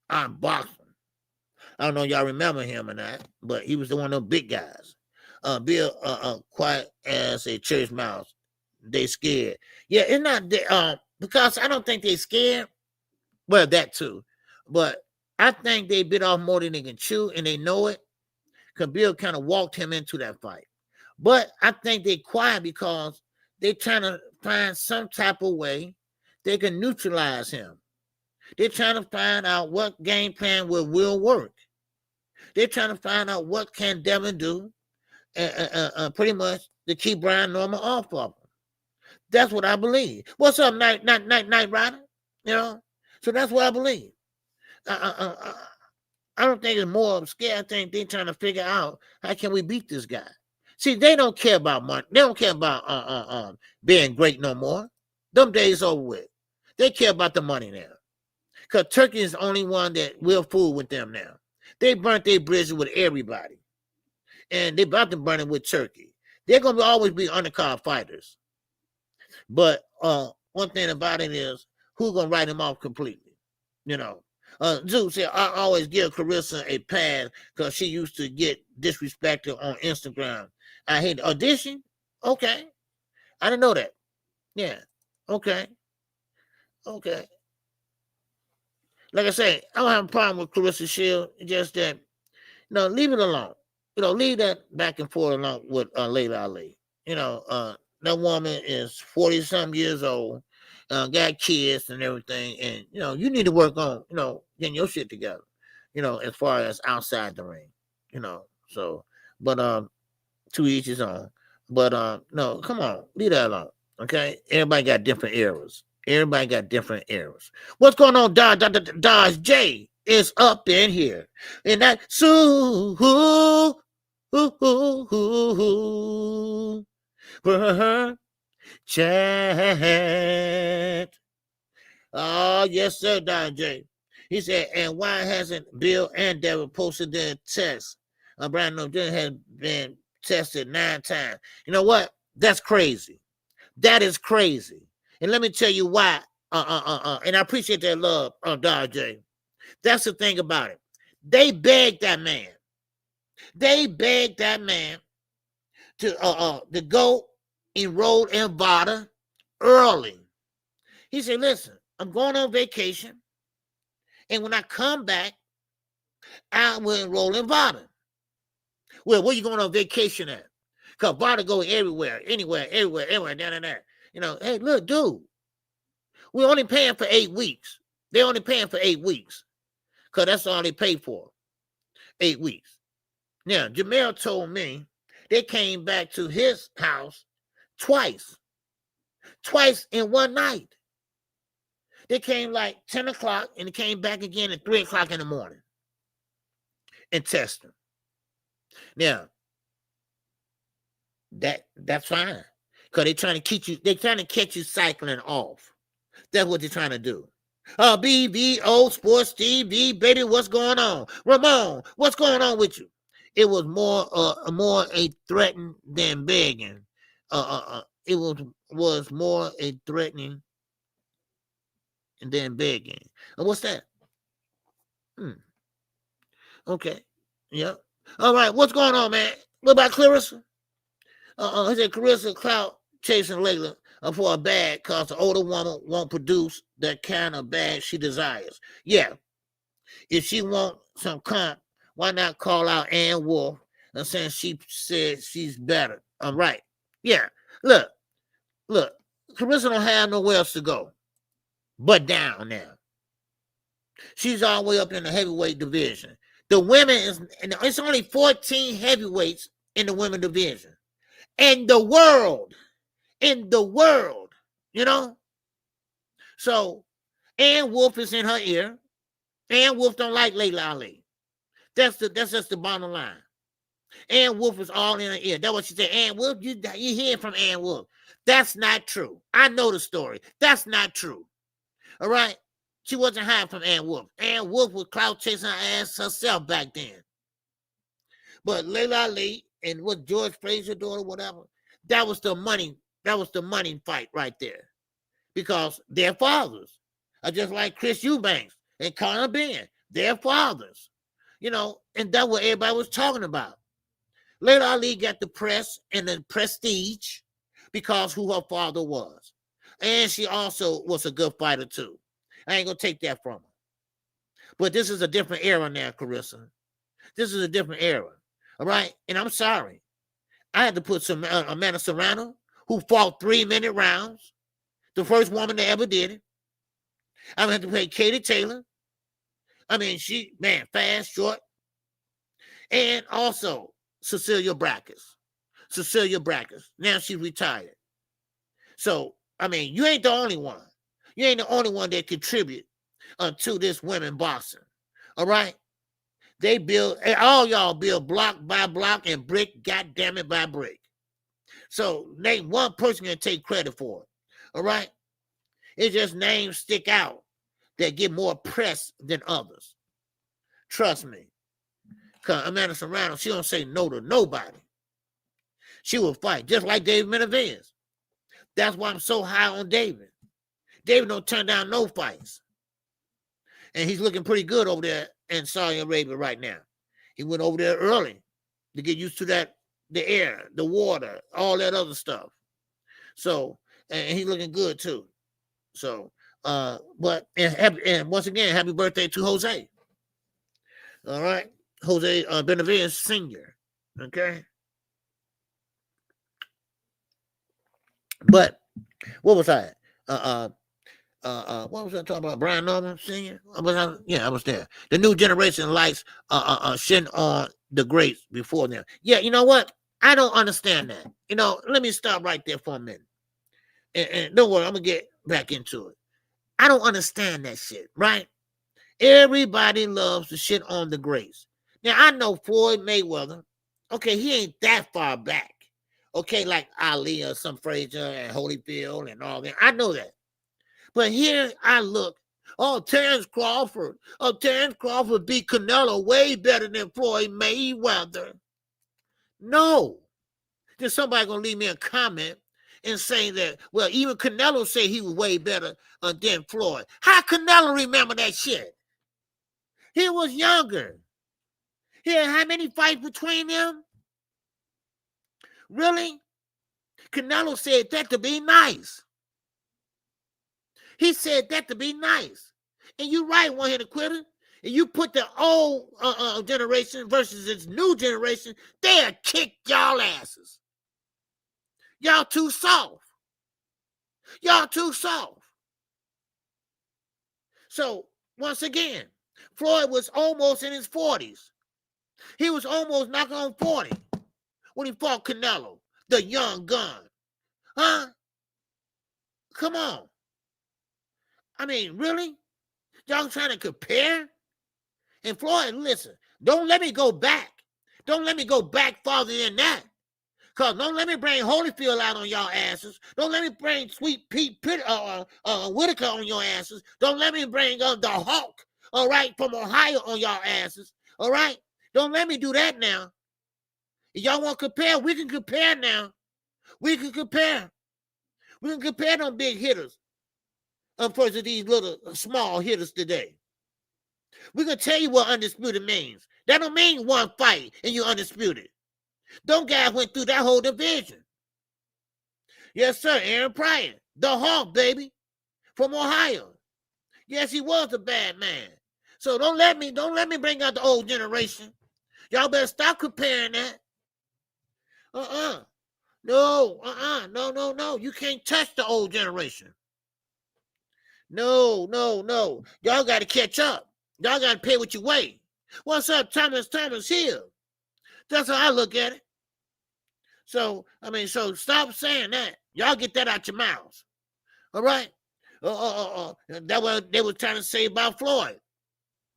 [SPEAKER 1] I don't know if y'all remember him or not, but he was one of them big guys. Bill, quiet as a church mouse. They scared. Yeah, it's not because I don't think they scared. Well, that too. But I think they bit off more than they can chew, and they know it. Because Bill kind of walked him into that fight. But I think they quiet because they trying to find some type of way they can neutralize him. They're trying to find out what game plan will work. They're trying to find out what can Devin do pretty much to keep Brian Norman off of him. That's what I believe. What's up, Night Rider? You know? So that's what I believe. I don't think it's more of scare. I think they're trying to figure out how can we beat this guy. See, they don't care about money. They don't care about being great no more. Them days over with. They care about the money now. Because Turkey is the only one that will fool with them now. They burnt their bridges with everybody. And they're about to burn it with Turkey. They're going to always be undercard fighters. But one thing about it is, who's going to write him off completely? You know. Zeus said, I always give Carissa a pass because she used to get disrespected on Instagram. I hate audition. Okay. I didn't know that. Yeah. Okay. Like I say, I don't have a problem with Carissa Shields. It's just that, you know, leave it alone. You know, leave that back and forth along with Layla Ali. You know, that woman is 40-some years old, got kids and everything, and, you know, you need to work on, you know, getting your shit together, you know, as far as outside the ring, you know. So, but to each his own. But no, come on, leave that alone. Okay, everybody got different eras. What's going on? Dodge J is up in here, and that chat. Oh yes, sir, Dodge J. He said, and why hasn't Bill and Devin posted their tests? Brian Norman has been tested 9 times. You know what? That's crazy. That is crazy. And let me tell you why. And I appreciate that love, Dodge J. That's the thing about it. They begged that man. They begged that man to go enroll in VADA early. He said, listen, I'm going on vacation, and when I come back, I will enroll in VADA. Well, where you going on vacation at? Because VADA go everywhere, anywhere, everywhere, down and there. You know, hey, look, dude, we're only paying for 8 weeks. They're only paying for 8 weeks because that's all they pay for, 8 weeks. Now, Jamel told me they came back to his house twice in one night. They came like 10 o'clock and they came back again at 3 o'clock in the morning and tested him. Now, that's fine because they're trying to catch you cycling off. That's what they're trying to do. BVO Sports TV, baby, what's going on? Ramon, what's going on with you? It was more a threatening than begging. It was more a threatening than begging. And what's that? Okay. Yep. All right. What's going on, man? What about Clarissa? He said Clarissa clout chasing Layla for a bag because the older woman won't produce the kind of bag she desires. Yeah. If she wants some comp, why not call out Ann Wolf and saying she said she's better? All right. Yeah. Look. Clarissa don't have nowhere else to go but down now. She's all the way up in the heavyweight division. The women it's only 14 heavyweights in the women division. In the world, you know. So Ann Wolf is in her ear. Ann Wolf don't like Layla Ali. That's just the bottom line. Ann Wolf is all in her ear. That's what she said. Ann Wolf, you hear from Ann Wolf. That's not true. I know the story. That's not true. All right? She wasn't hiding from Ann Wolf. Ann Wolf was clout chasing her ass herself back then. But Layla Ali and what George Frazier doing or whatever, that was the money fight right there. Because their fathers are just like Chris Eubanks and Conor Benn. Their fathers. You know, and that's what everybody was talking about. Layla Ali got the press and the prestige because who her father was. And she also was a good fighter too. I ain't going to take that from her. But this is a different era now, Clarissa. This is a different era. All right? And I'm sorry. I had to put Amanda Serrano, who fought 3-minute rounds, the first woman that ever did it. I had to play Katie Taylor. I mean, fast, short. And also Cecilia Brackes. Now she's retired. So, I mean, you ain't the only one. You ain't the only one that contribute to this women boxing. All right? All y'all build block by block and brick, goddamn it, by brick. So, name one person can take credit for it. All right? It's just names stick out that get more press than others. Trust me. Because Amanda Serrano, she don't say no to nobody. She will fight, just like David Benavidez. That's why I'm so high on David. David don't turn down no fights. And he's looking pretty good over there in Saudi Arabia right now. He went over there early to get used to the air, the water, all that other stuff. So, and he's looking good too. So, and once again, happy birthday to Jose. All right. Jose Benavidez Sr. Okay. But what was I? What was I talking about? Brian Norman Sr.? I was there. The new generation likes shitting on the greats before them. Yeah, you know what? I don't understand that. You know, let me stop right there for a minute. And don't worry, I'm gonna get back into it. I don't understand that shit, right? Everybody loves to shit on the greats. Now I know Floyd Mayweather. Okay, he ain't that far back. Okay, like Ali or some Frazier and Holyfield and all that. I know that. But here I look. Terrence Crawford. Terrence Crawford beat Canelo way better than Floyd Mayweather. No. There's somebody going to leave me a comment and say that, well, even Canelo say he was way better than Floyd. How Canelo remember that shit? He was younger. Here, how many fights between them? Really? Canelo said that to be nice. He said that to be nice. And you right, one-hitter quitter. And you put the old generation versus this new generation, they'll kick y'all asses. Y'all too soft. Y'all too soft. So, once again, Floyd was almost in his 40s. He was almost knocking on 40 when he fought Canelo, the young gun. Huh? Come on. I mean, really? Y'all trying to compare? And Floyd, listen, don't let me go back. Don't let me go back farther than that. Because don't let me bring Holyfield out on y'all asses. Don't let me bring Sweet Pete Whitaker on your asses. Don't let me bring the Hawk, all right, from Ohio on y'all asses, all right? Don't let me do that now. If y'all want to compare, we can compare now. We can compare. We can compare them big hitters versus these little small hitters today. We're going to tell you what undisputed means. That don't mean one fight and you're undisputed. Those guys went through that whole division. Yes, sir, Aaron Pryor, the Hawk, baby, from Ohio. Yes, he was a bad man. So don't let me bring out the old generation. Y'all better stop comparing that. No. You can't touch the old generation. No. Y'all got to catch up. Y'all got to pay what you weigh. What's up, Thomas Hill? That's how I look at it. So stop saying that. Y'all get that out your mouths. All right? That's what they were trying to say about Floyd.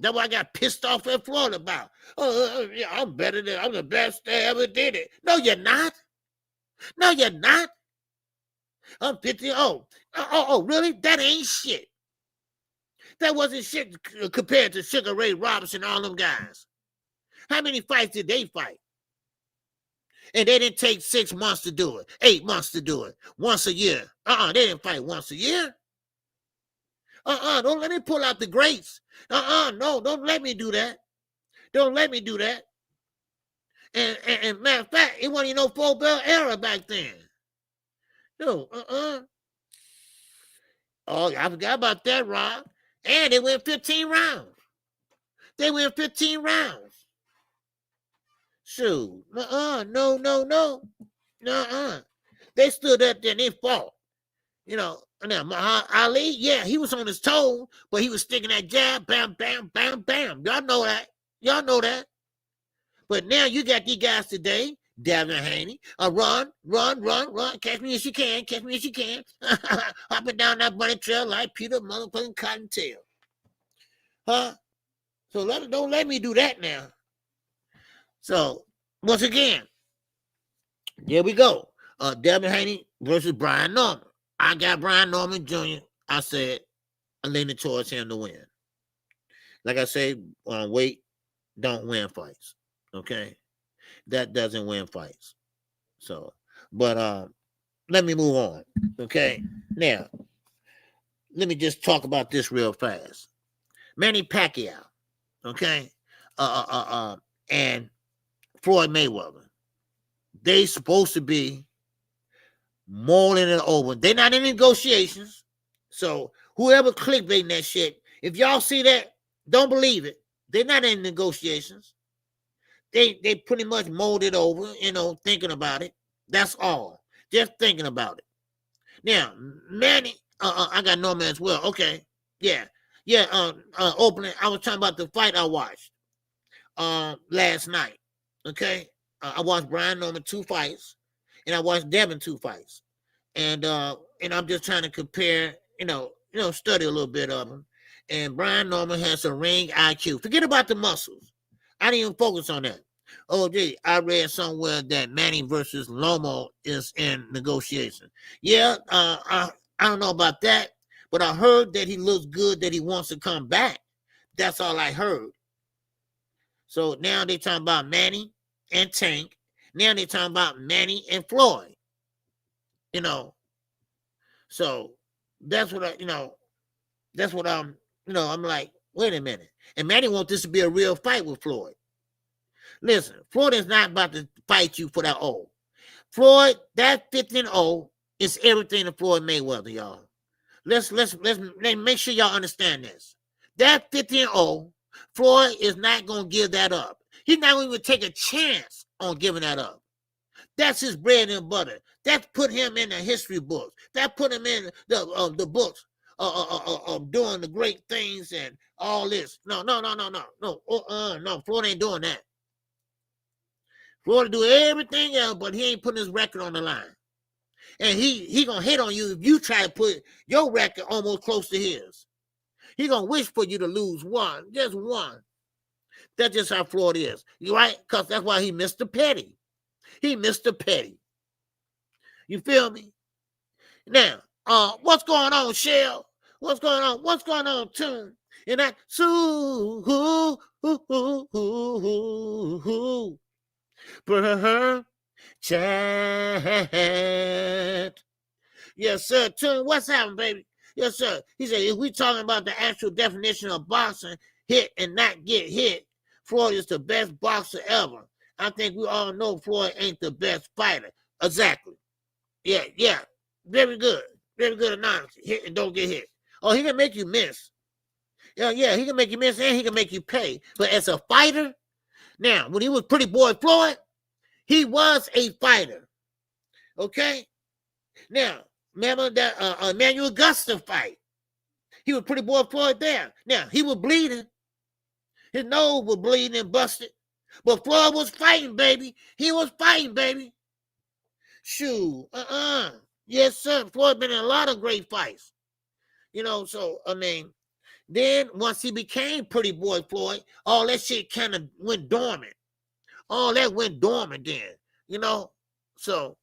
[SPEAKER 1] That's what I got pissed off at Floyd about. Yeah, I'm the best that ever did it. No, you're not. No, you're not. I'm 50. Oh, really? That ain't shit. That wasn't shit compared to Sugar Ray Robinson and all them guys. How many fights did they fight? And they didn't take 6 months to do it, 8 months to do it, once a year. They didn't fight once a year. Don't let me pull out the greats. No, don't let me do that. Don't let me do that. And matter of fact, it wasn't even no 4-belt era back then. No, Oh, I forgot about that, Rob. And they went 15 rounds. Shoot. No. They stood up there and they fought. You know, now Muhammad Ali, yeah, he was on his toe, but he was sticking that jab, bam, bam, bam, bam. Y'all know that. But now you got these guys today, Devin Haney, run. Catch me as you can. Hopping down that bunny trail like Peter motherfucking Cottontail. Huh? So don't let me do that now. So, once again, there we go. Devin Haney versus Brian Norman. I got Brian Norman Jr. I said I'm leaning towards him to win. Like I said, weight don't win fights. Okay? That doesn't win fights. So, but let me move on. Okay? Now, let me just talk about this real fast. Manny Pacquiao. Okay? And Floyd Mayweather. They supposed to be mulling it over. They're not in negotiations. So whoever clickbaiting that shit, if y'all see that, don't believe it. They're not in negotiations. They pretty much mulled it over, thinking about it. That's all. Just thinking about it. Now, Manny, I got Norman as well. Okay. Yeah. Opening. I was talking about the fight I watched last night. Okay. I watched Brian Norman 2 fights, and I watched Devin 2 fights. And I'm just trying to compare, study a little bit of them. And Brian Norman has a ring IQ. Forget about the muscles. I didn't even focus on that. Oh, gee, I read somewhere that Manny versus Lomo is in negotiation. Yeah, I don't know about that, but I heard that he looks good, that he wants to come back. That's all I heard. So now they're talking about Manny and Tank. Now they're talking about Manny and Floyd. So that's what I'm like, wait a minute. And Manny wants this to be a real fight with Floyd. Listen, Floyd is not about to fight you for that O. Floyd, that 15-0 is everything to Floyd Mayweather, y'all. Let's make sure y'all understand this. That 15-0, Floyd is not gonna give that up. He's not gonna even take a chance on giving that up. That's his bread and butter. That put him in the history books. That put him in the books of doing the great things and all this. No. Floyd ain't doing that. Floyd do everything else, but he ain't putting his record on the line. And he gonna hit on you if you try to put your record almost close to his. He gonna wish for you to lose one, just one. That's just how Floyd is. You right? Because that's why he Mr. Petty. He Mr. Petty. You feel me? Now, what's going on, Shell? What's going on? What's going on, Tune? And that chat. Yes, sir. Tune, what's happening, baby? Yes, sir. He said, if we talking about the actual definition of boxing, hit and not get hit, Floyd is the best boxer ever. I think we all know Floyd ain't the best fighter. Exactly. Yeah. Very good. Very good analogy. Hit and don't get hit. Oh, he can make you miss. Yeah, he can make you miss and he can make you pay. But as a fighter, now, when he was Pretty Boy Floyd, he was a fighter. Okay? Now, remember that Emmanuel Augusta fight? He was Pretty Boy Floyd there. Now, he was bleeding. His nose was bleeding and busted. But Floyd was fighting, baby. He was fighting, baby. Shoot. Yes, sir. Floyd been in a lot of great fights. You know, so, I mean, then once he became Pretty Boy Floyd, all that shit kind of went dormant. All that went dormant then, you know? So,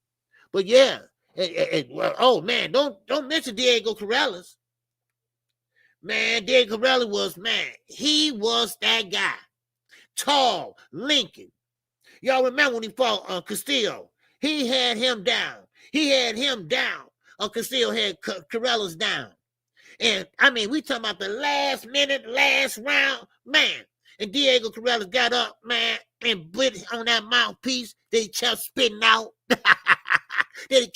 [SPEAKER 1] but yeah. Oh, man, don't mention Diego Corrales. Man, Diego Corrales was, man, he was that guy. Tall, Lincoln. Y'all remember when he fought Castillo? He had him down. Castillo had Corrales down. And, I mean, we talking about the last minute, last round, man. And Diego Corrales got up, man, and bit on that mouthpiece. They kept spitting out. And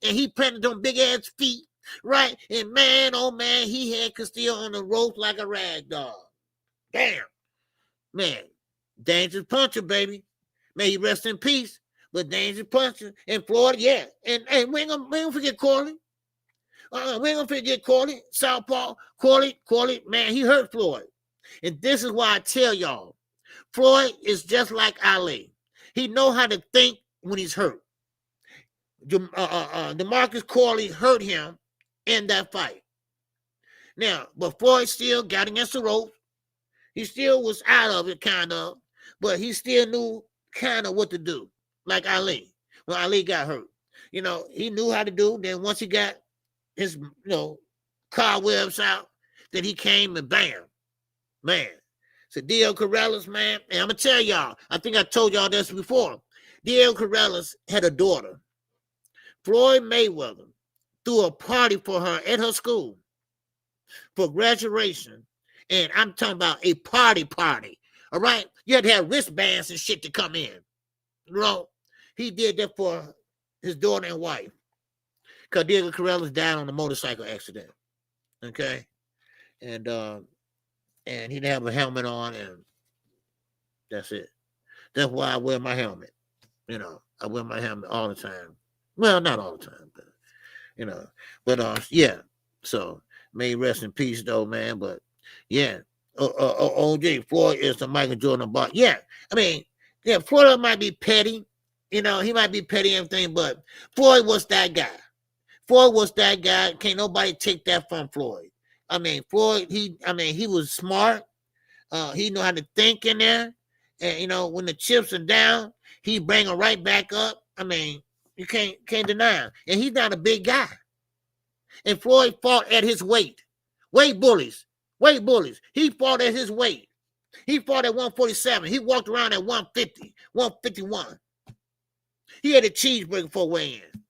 [SPEAKER 1] he planted on big-ass feet, right? And, man, oh, man, he had Castillo on the rope like a rag dog. Damn. Man, dangerous puncher, baby. May he rest in peace, but dangerous puncher. And Floyd, yeah. And we ain't gonna forget Corley. We ain't gonna forget Corley. Southpaw, Corley, man, he hurt Floyd. And this is why I tell y'all, Floyd is just like Ali. He know how to think when he's hurt. DeMarcus Corley hurt him in that fight. Now, but Floyd still got against the ropes. He still was out of it, kind of, but he still knew kind of what to do, like Ali. When Ali got hurt, you know, he knew how to do. Then once he got his, cobwebs out, then he came and bam, man. So Diego Corrales, man, and I'm gonna tell y'all. I think I told y'all this before. Diego Corrales had a daughter. Floyd Mayweather threw a party for her at her school for graduation. And I'm talking about a party. All right? You had to have wristbands and shit to come in. You know, he did that for his daughter and wife. Because Diego Corrales died on a motorcycle accident. Okay? And he didn't have a helmet on, and that's it. That's why I wear my helmet. You know, I wear my helmet all the time. Well, not all the time, but, yeah. So, may he rest in peace, though, man, but yeah, OJ Floyd is the Michael Jordan box. Yeah, I mean, yeah, Floyd might be petty, he might be petty and everything, but Floyd was that guy. Can't nobody take that from Floyd. I mean, Floyd, he was smart. He knew how to think in there, and when the chips are down, he bring them right back up. I mean, you can't deny him, and he's not a big guy. And Floyd fought at his weight. Weight bullies. He fought at his weight. He fought at 147. He walked around at 150, 151. He had a cheeseburger for weigh-in.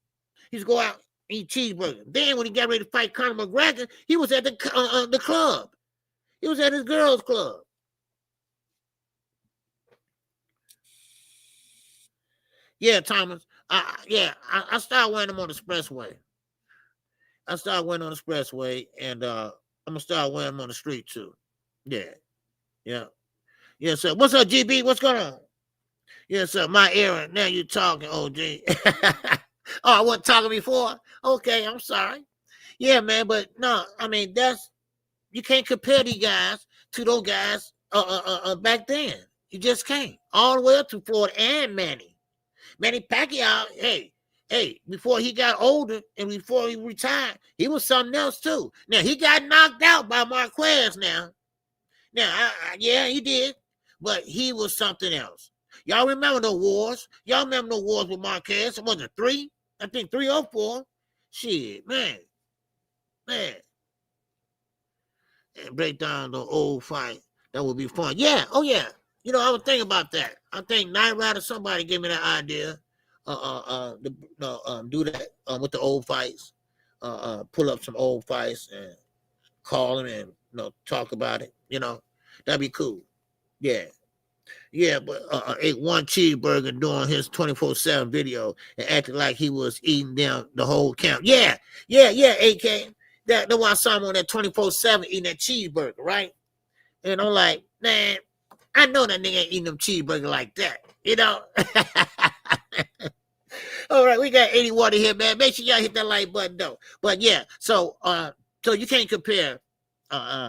[SPEAKER 1] He'd go out, eat cheeseburger. Then when he got ready to fight Conor McGregor, he was at the club. He was at his girls' club. Yeah, Thomas. I started wearing them on the expressway. I started wearing on the expressway, and I'm gonna start wearing them on the street too. Yeah, yeah, yeah. So, what's up, GB? What's going on? Yeah, sir. My era. Now you talking, OG. Oh, I wasn't talking before. Okay, I'm sorry. Yeah, man, but no, I mean you can't compare these guys to those guys back then. You just can't. All the way up to Floyd and Manny. Manny Pacquiao, hey, before he got older and before he retired, he was something else too. Now he got knocked out by Marquez. Now, yeah, he did, but he was something else. Y'all remember the wars? Y'all remember the wars with Marquez? Was it 3? I think 3 or 4. Shit, man. And break down the old fight. That would be fun. Yeah. Oh yeah. You know, I was thinking about that. I think Night Rider, somebody gave me that idea. Do that with the old fights. Pull up some old fights and call them and talk about it. That'd be cool. Yeah. Yeah, but ate one cheeseburger during his 24/7 video and acted like he was eating down the whole camp. Yeah, AK. That's why I saw him on that 24/7 eating that cheeseburger, right? And I'm like, man, I know that nigga ain't eating them cheeseburger like that, All right, we got 81 here, man. Make sure y'all hit that like button, though. But yeah, so you can't compare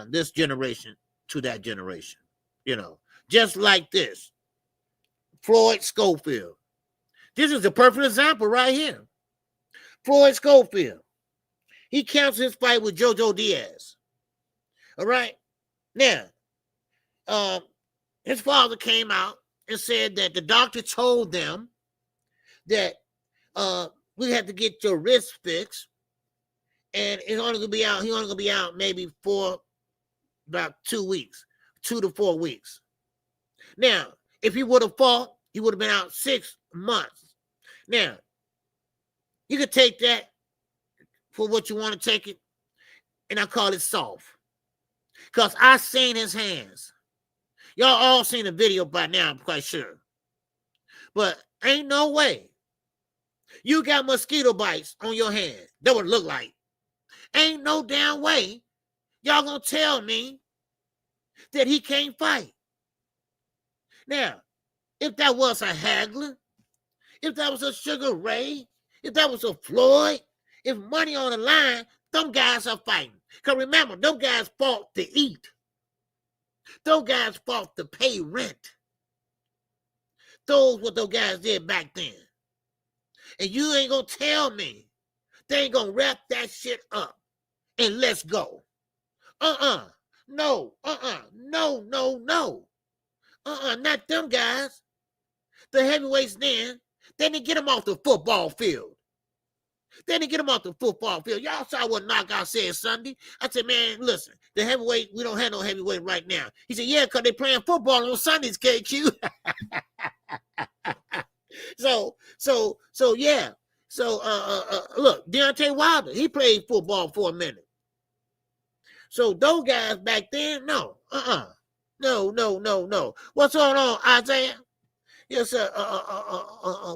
[SPEAKER 1] this generation to that generation, Just like this, Floyd Schofield. This is a perfect example right here. Floyd Schofield. He cancels his fight with JoJo Diaz. All right? Now, his father came out and said that the doctor told them that we have to get your wrist fixed, and it's only gonna be out. He's only gonna be out maybe for about 2 weeks, 2 to 4 weeks. Now, if he would have fought, he would have been out 6 months. Now, you could take that for what you want to take it, and I call it soft. Because I seen his hands. Y'all all seen the video by now, I'm quite sure. But ain't no way. You got mosquito bites on your hand. That would look like. Ain't no damn way y'all gonna tell me that he can't fight. Now, if that was a Hagler, if that was a Sugar Ray, if that was a Floyd, if money on the line, them guys are fighting. Because remember, them guys fought to eat. Those guys fought to pay rent. Those what those guys did back then. And you ain't going to tell me they ain't going to wrap that shit up and let's go. No. No. Not them guys. The heavyweights then, they didn't get them off the football field. Y'all saw what Knockout said Sunday. I said, man, listen, the heavyweight, we don't have no heavyweight right now. He said, yeah, because they playing football on Sundays, KQ. Yeah. Look, Deontay Wilder, he played football for a minute. So those guys back then, no. No. What's going on, Isaiah? Yes, sir.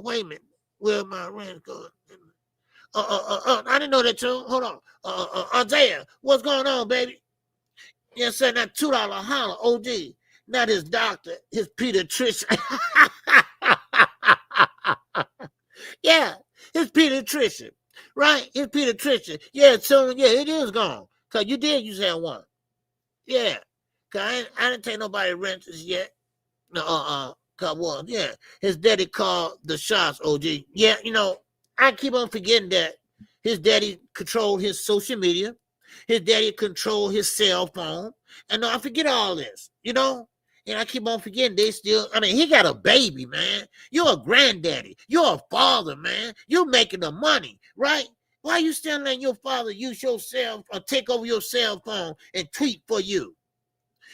[SPEAKER 1] Wait a minute. Where my rent going? I didn't know that too. Hold on. Isaiah, what's going on, baby? Yes, sir. That $2 holler, OG. Not his doctor, his pediatrician. Yeah, his pediatrician. Right? His pediatrician. Yeah, so yeah, it is gone. Because you did use that one. Yeah. Because I didn't take nobody renters yet. Well, yeah. His daddy called the shots, OG. Yeah, I keep on forgetting that his daddy controlled his social media. His daddy controlled his cell phone. And I forget all this, And I keep on forgetting he got a baby, man. You're a granddaddy. You're a father, man. You're making the money, right? Why are you still letting your father use your cell or take over your cell phone and tweet for you?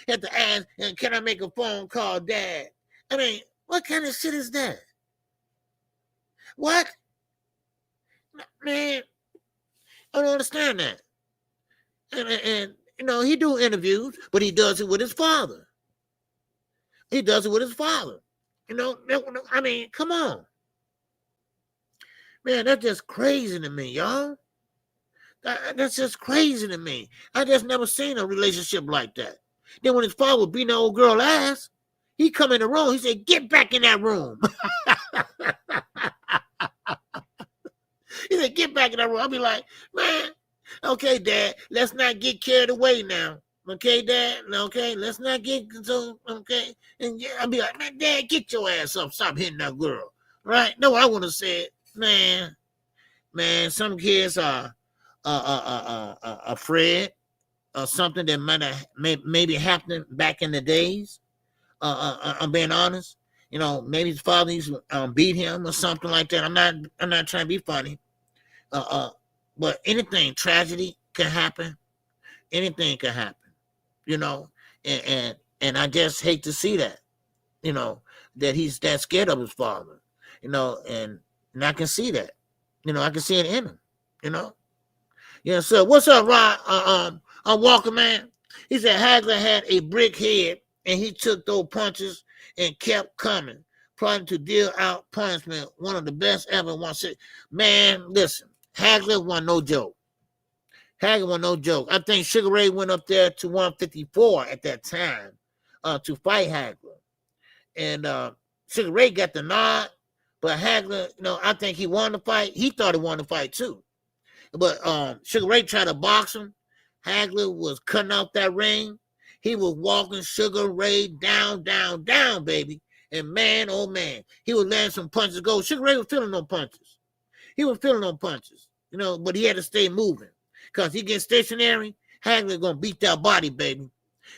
[SPEAKER 1] You have to ask, and can I make a phone call, Dad? I mean, what kind of shit is that? What? Man, I don't understand that. And he do interviews, but he does it with his father. I mean, come on. Man, that's just crazy to me, y'all. That's just crazy to me. I just never seen a relationship like that. Then when his father was beating the old girl ass, he come in the room, he said, get back in that room. He said, get back in that room. I'll be like, man, okay, Dad, let's not get carried away now. Okay, Dad, okay, let's not get so, okay. And yeah, I'll be like, man, Dad, get your ass up, stop hitting that girl. Right? No, I want to say it. Man, some kids are afraid of something that might have maybe happened back in the days. I'm being honest. You know, maybe his father used to beat him or something like that. I'm not trying to be funny. But anything, tragedy can happen. Anything can happen. You know, and I just hate to see that. You know, that he's that scared of his father. You know, and I can see that. You know, I can see it in him. You know. Yeah, so what's up, Rod? I'm Walker, man. He said Hagler had a brick head and he took those punches and kept coming, trying to deal out punishment. One of the best ever. Man, listen, Hagler wasn't no joke. Hagler wasn't no joke. I think Sugar Ray went up there to 154 at that time to fight Hagler. And Sugar Ray got the nod, but Hagler, you know, I think he wanted to fight. He thought he wanted to fight too. But Sugar Ray tried to box him. Hagler was cutting out that ring. He was walking Sugar Ray down, baby. And man, oh man, he was letting some punches go. Sugar Ray was feeling no punches. You know, but he had to stay moving. Because he gets stationary, Hagler going to beat that body, baby.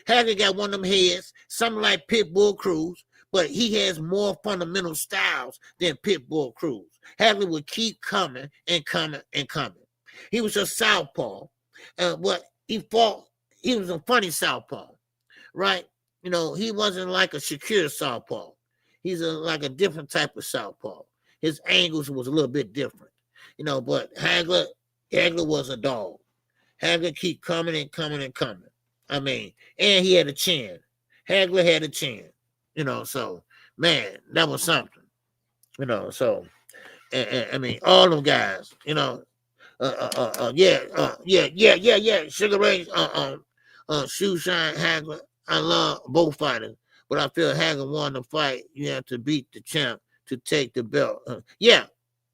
[SPEAKER 1] Hagler got one of them heads, something like Pitbull Cruz, but he has more fundamental styles than Pitbull Cruz. Hagler would keep coming and coming and coming. He was a southpaw, but he was a funny southpaw, right? You know, he wasn't like a Shakir southpaw. He's like a different type of southpaw. His angles was a little bit different, you know, but Hagler was a dog. Hagler keep coming and coming and coming. I mean, and he had a chin. Hagler had a chin, you know, so, man, that was something, you know, so, I mean, all them guys, you know, yeah. Sugar Ray, Shoe Shine, Hagler. I love both fighters, but I feel Hagler won the fight. You have to beat the champ to take the belt. Yeah.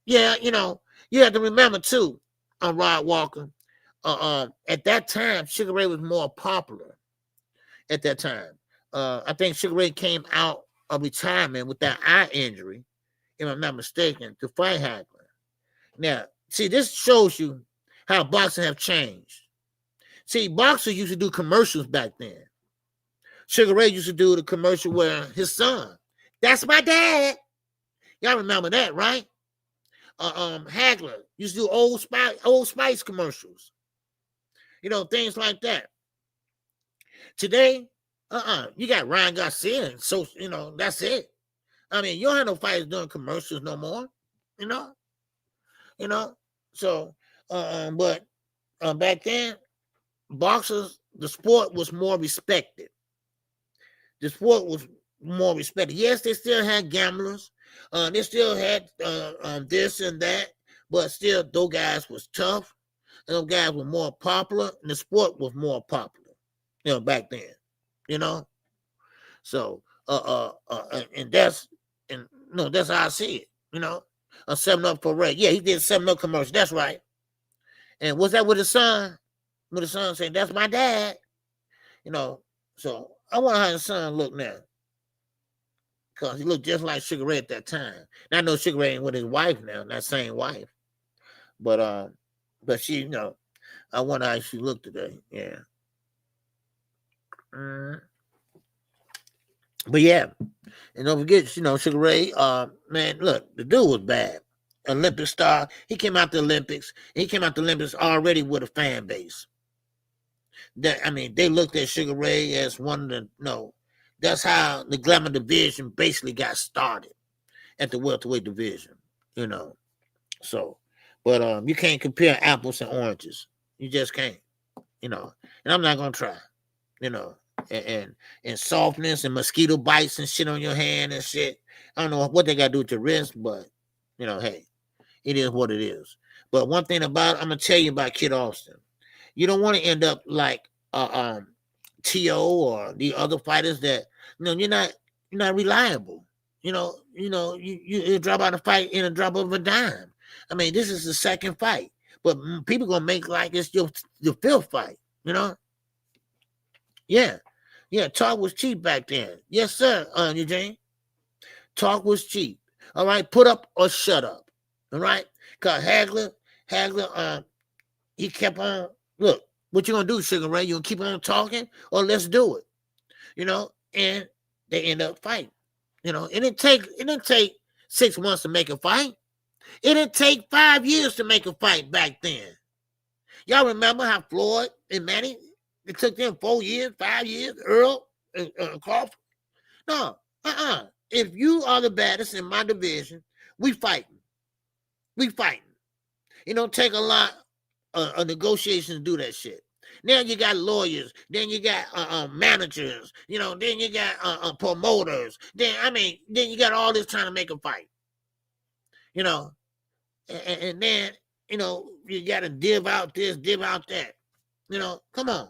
[SPEAKER 1] You know, you have to remember too, Rod Walker. At that time, Sugar Ray was more popular. At that time, I think Sugar Ray came out of retirement with that eye injury, if I'm not mistaken, to fight Hagler. Now, see, this shows you how boxing have changed. See, boxers used to do commercials back then. Sugar Ray used to do the commercial where his son, that's my dad. Y'all remember that, right? Hagler used to do Old Spice commercials. You know, things like that. Today, you got Ryan Garcia, and so, you know, that's it. I mean, you don't have no fighters doing commercials no more, you know? So, but back then, boxers, the sport was more respected. Yes, they still had gamblers. They still had this and that, but still, those guys was tough. And those guys were more popular, and the sport was more popular, you know, back then, you know? So, and that's how I see it, you know? 7-Up for Ray. Yeah, he did 7-Up commercial. That's right. And was that with his son? With his son saying, that's my dad. You know, so I wonder how his son look now. Because he looked just like Sugar Ray at that time. And I know Sugar Ray ain't with his wife now, that same wife. But she, you know, I wonder how she looked today. Yeah. But yeah. And don't forget, you know, Sugar Ray, man, look, the dude was bad. Olympic star. He came out the Olympics. He came out the Olympics already with a fan base. I mean, they looked at Sugar Ray as one of the, you know, that's how the Glamour division basically got started at the welterweight division, you know. So, but you can't compare apples and oranges. You just can't, you know. And I'm not going to try, you know. And softness and mosquito bites and shit on your hand and shit. I don't know what they got to do with your wrist, but, you know, hey, It is what it is. But one thing about I'm gonna tell you about Kid Austin. You don't want to end up like T.O. or the other fighters that you're not reliable. You drop out a fight in a drop of a dime. I mean, this is the second fight, but people gonna make like it's your fifth fight. Yeah, talk was cheap back then. Yes, sir, Eugene. Talk was cheap. All right, put up or shut up. All right, cause Hagler, he kept on. Look, what you gonna do, Sugar Ray? You gonna keep on talking, or let's do it? And they end up fighting. It didn't take 6 months to make a fight. It didn't take 5 years to make a fight back then. Y'all remember how Floyd and Manny? It took them 4 years, 5 years. Earl and Crawford. No, If you are the baddest in my division, we fighting. We fighting. It don't take a lot of negotiations to do that shit. Now you got lawyers, then you got managers, then you got promoters. Then you got all this trying to make a fight. And then you got to div out this, div out that. Come on,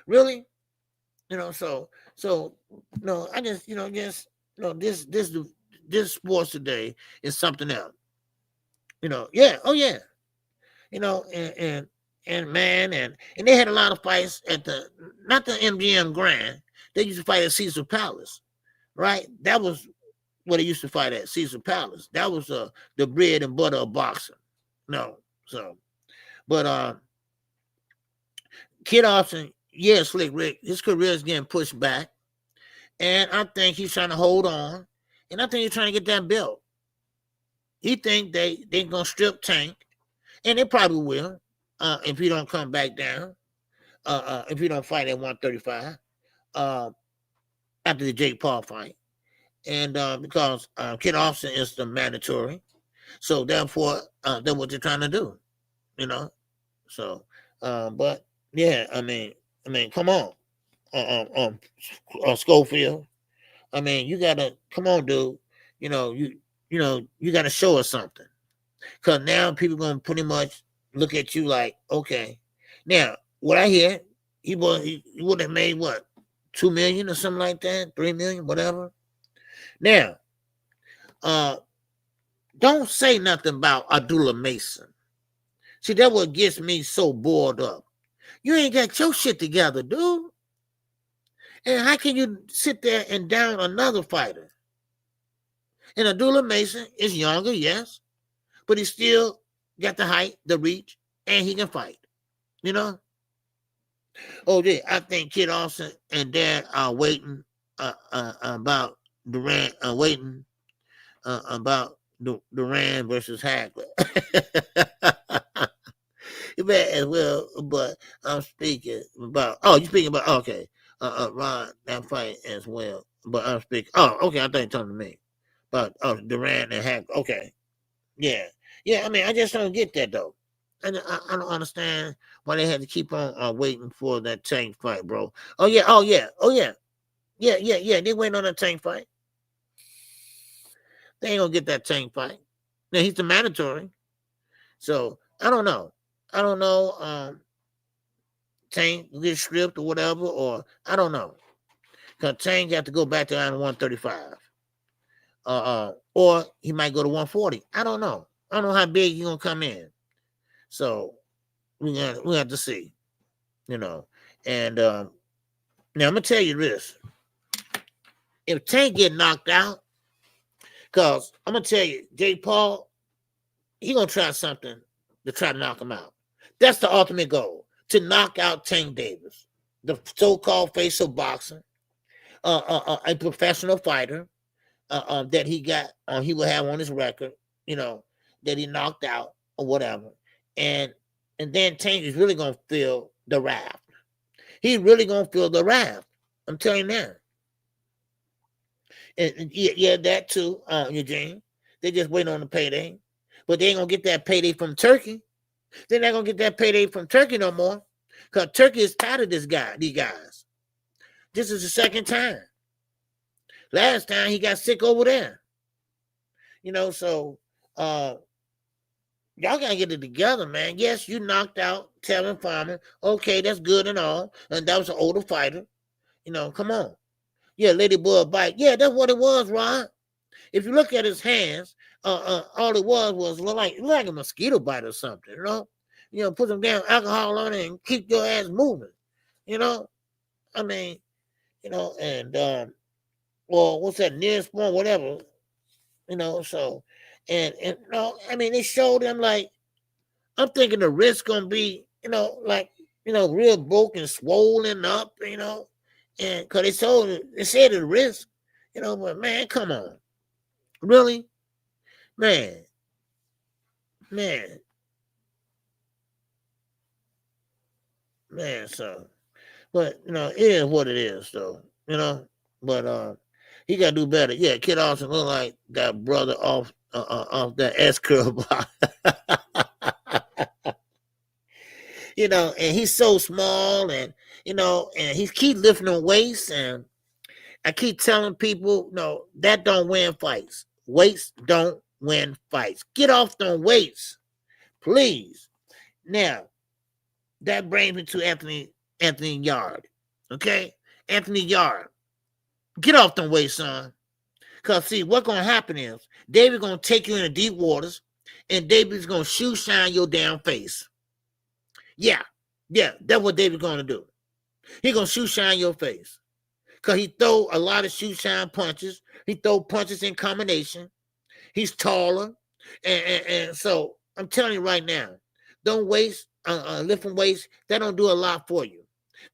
[SPEAKER 1] really. So no, I just this sports today is something else. And they had a lot of fights at not the MGM Grand. They used to fight at Caesar Palace, right? That was where they used to fight at, Caesar Palace. That was the bread and butter of boxing. But Kid Austin, Slick Rick, his career is getting pushed back, and I think he's trying to hold on, and I think he's trying to get that belt. He think they're gonna strip Tank, and they probably will. If he don't come back down, if he don't fight at 135, after the Jake Paul fight, and because Kid Austin is the mandatory, so therefore that's what they're trying to do, So, but yeah, I mean, come on, Schofield. You gotta come on, dude. You gotta show us something, because now people gonna pretty much look at you like, okay. Now, what I hear, he would have made what, 2 million or something like that, 3 million, whatever. Now, don't say nothing about Abdullah Mason. See, that's what gets me so bored up. You ain't got your shit together, dude. And how can you sit there and down another fighter? And Abdullah Mason is younger, yes, but he still got the height, the reach, and he can fight. Oh, yeah, I think Kid Austin and Dad are waiting about Durant, waiting about Durant versus Hagler. You may as well, but I'm speaking about. Oh, you speaking about? Okay, Ron, that fight as well. But I'm speaking. Oh, okay, I thought you were talking to me. But Durant and Hagler. Okay, yeah. I just don't get that though. I don't understand why they had to keep on waiting for that Tank fight, bro. Oh yeah. They waiting on that Tank fight. They ain't gonna get that Tank fight. Now he's the mandatory. So I don't know. Tank get stripped or whatever, or I don't know. Because Tank got to go back to 135. Or he might go to 140. I don't know. I don't know how big he's gonna come in. So we have to see. And now I'm gonna tell you this. If Tank get knocked out, because I'm gonna tell you, Jake Paul, he gonna try something to try to knock him out. That's the ultimate goal, to knock out Tank Davis, the so-called face of boxing, a professional fighter that he will have on his record, that he knocked out or whatever. And then Tank is really gonna feel the wrath. He's really gonna feel the wrath. I'm telling you now. And yeah, that too, Eugene. They just waiting on the payday. But they ain't gonna get that payday from Turkey. They're not gonna get that payday from Turkey no more. Because Turkey is tired of these guys. This is the second time. Last time he got sick over there. So Y'all gotta get it together, man. Yes, you knocked out Tevin Farmer. Okay, that's good and all. And that was an older fighter. Come on. Yeah, Lady Boy bite. Yeah, that's what it was, Ron. If you look at his hands, all it was look like a mosquito bite or something, put some damn alcohol on it and keep your ass moving, I mean, and or what's that, nearest one, whatever, so and I mean, it showed him like, I'm thinking the wrist gonna be, real broken, swollen up, and because they said the wrist, but man, come on. Really? Man. So, but, it is what it is, though, but, he got to do better. Yeah, Kid Austin look like that brother off that S-curve block. And he's so small and he keep lifting on weights, and I keep telling people, no, that don't win fights. Weights don't win fights. Get off them weights, please. Now, that brings me to Anthony Yard. Okay? Anthony Yard. Get off them weights, son. Because, see, what's going to happen is David's going to take you into deep waters, and David's going to shoe shine your damn face. Yeah, that's what David's going to do. He's going to shoe shine your face. Because he throw a lot of shoe shine punches. He throw punches in combination. He's taller. And so I'm telling you right now, don't waste, lifting weights. That don't do a lot for you.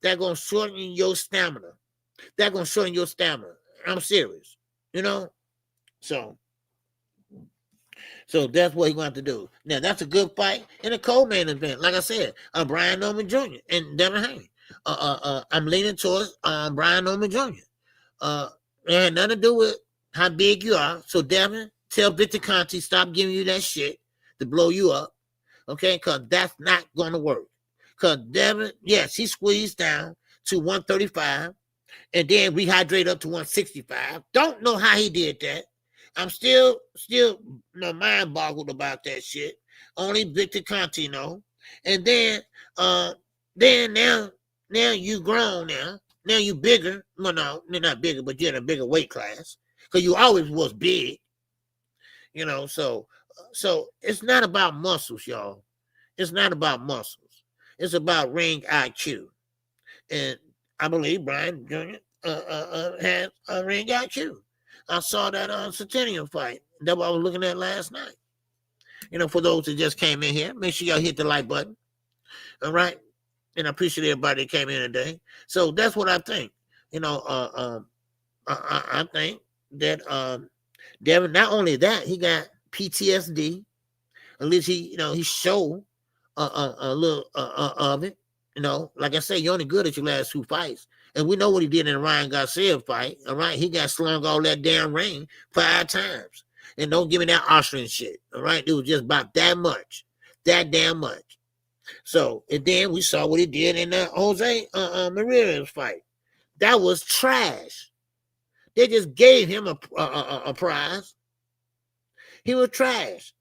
[SPEAKER 1] That's going to shorten your stamina. That's going to shorten your stamina. I'm serious. So that's what he's going to have to do. Now, that's a good fight in a co-main event. Like I said, Brian Norman Jr. and Devin Haney. I'm leaning towards Brian Norman Jr. It had nothing to do with how big you are. So, Devin, tell Victor Conte stop giving you that shit to blow you up. Okay? Because that's not going to work. Because Devin, yes, he squeezed down to 135 and then rehydrate up to 165. Don't know how he did that. I'm still mind boggled about that shit. Only Victor Conte know. And then now you grown now. Now you bigger. Well, no, you're not bigger, but you're in a bigger weight class. Because you always was big. So it's not about muscles, y'all. It's not about muscles. It's about ring IQ. And I believe Brian Jr. Has a ring IQ. I saw that Centennial fight. That's what I was looking at last night. For those that just came in here, make sure y'all hit the like button. All right? And I appreciate everybody that came in today. So that's what I think. I think that Devin, not only that, he got PTSD. At least he showed a little of it. Like I say, you're only good at your last two fights. And we know what he did in the Ryan Garcia fight. All right. He got slung all that damn ring 5 times. And don't give me that Austrian shit. All right. It was just about that much. That damn much. So, and then we saw what he did in the Jose Marrionhanson fight. That was trash. They just gave him a prize. He was trash.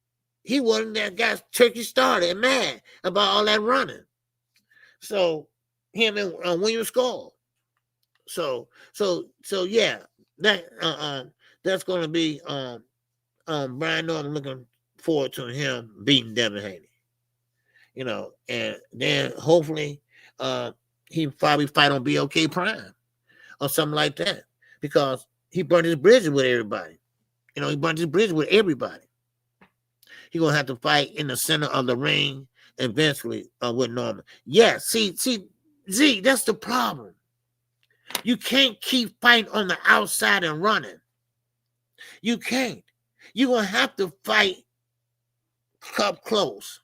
[SPEAKER 1] He wasn't that guy turkey started and mad about all that running. So, him and William Skull. So yeah, that's going to be Brian Norman. Looking forward to him beating Devin Haney. And then hopefully he probably fight on BOK Prime or something like that, because he burned his bridges with everybody. He burned his bridges with everybody. He's gonna have to fight in the center of the ring eventually with Norman. Yeah, see, Z, that's the problem. You can't keep fighting on the outside and running. You can't. You're going to have to fight up close.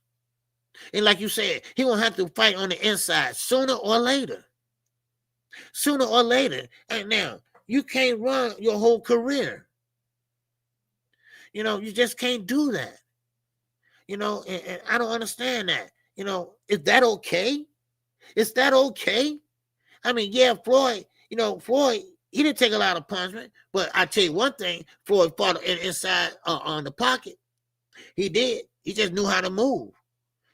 [SPEAKER 1] And like you said, he's going to have to fight on the inside sooner or later. Sooner or later. And now, you can't run your whole career. You just can't do that. And I don't understand that. Is that okay? Is that okay? I mean, yeah, Floyd, Floyd, he didn't take a lot of punishment, but I tell you one thing, Floyd fought inside on the pocket. He did. He just knew how to move.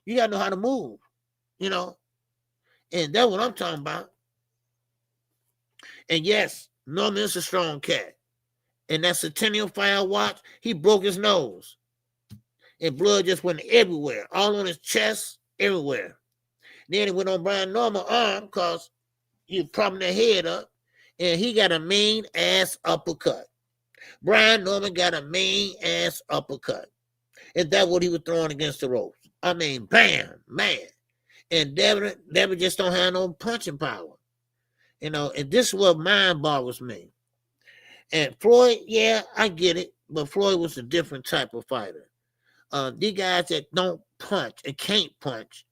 [SPEAKER 1] You gotta know how to move, you know. And that's what I'm talking about. And yes, Norman is a strong cat. And that Centennial fight I watched, he broke his nose. And blood just went everywhere, all on his chest, everywhere. Then it went on Brian Norman's arm because he was propping their head up, and he got a mean ass uppercut. Brian Norman got a mean ass uppercut. And that's what he was throwing against the ropes. I mean, bam, man. And Devin just don't have no punching power. You know, and this is what mind boggles me. And Floyd, yeah, I get it, but Floyd was a different type of fighter. These guys that don't punch and can't punch,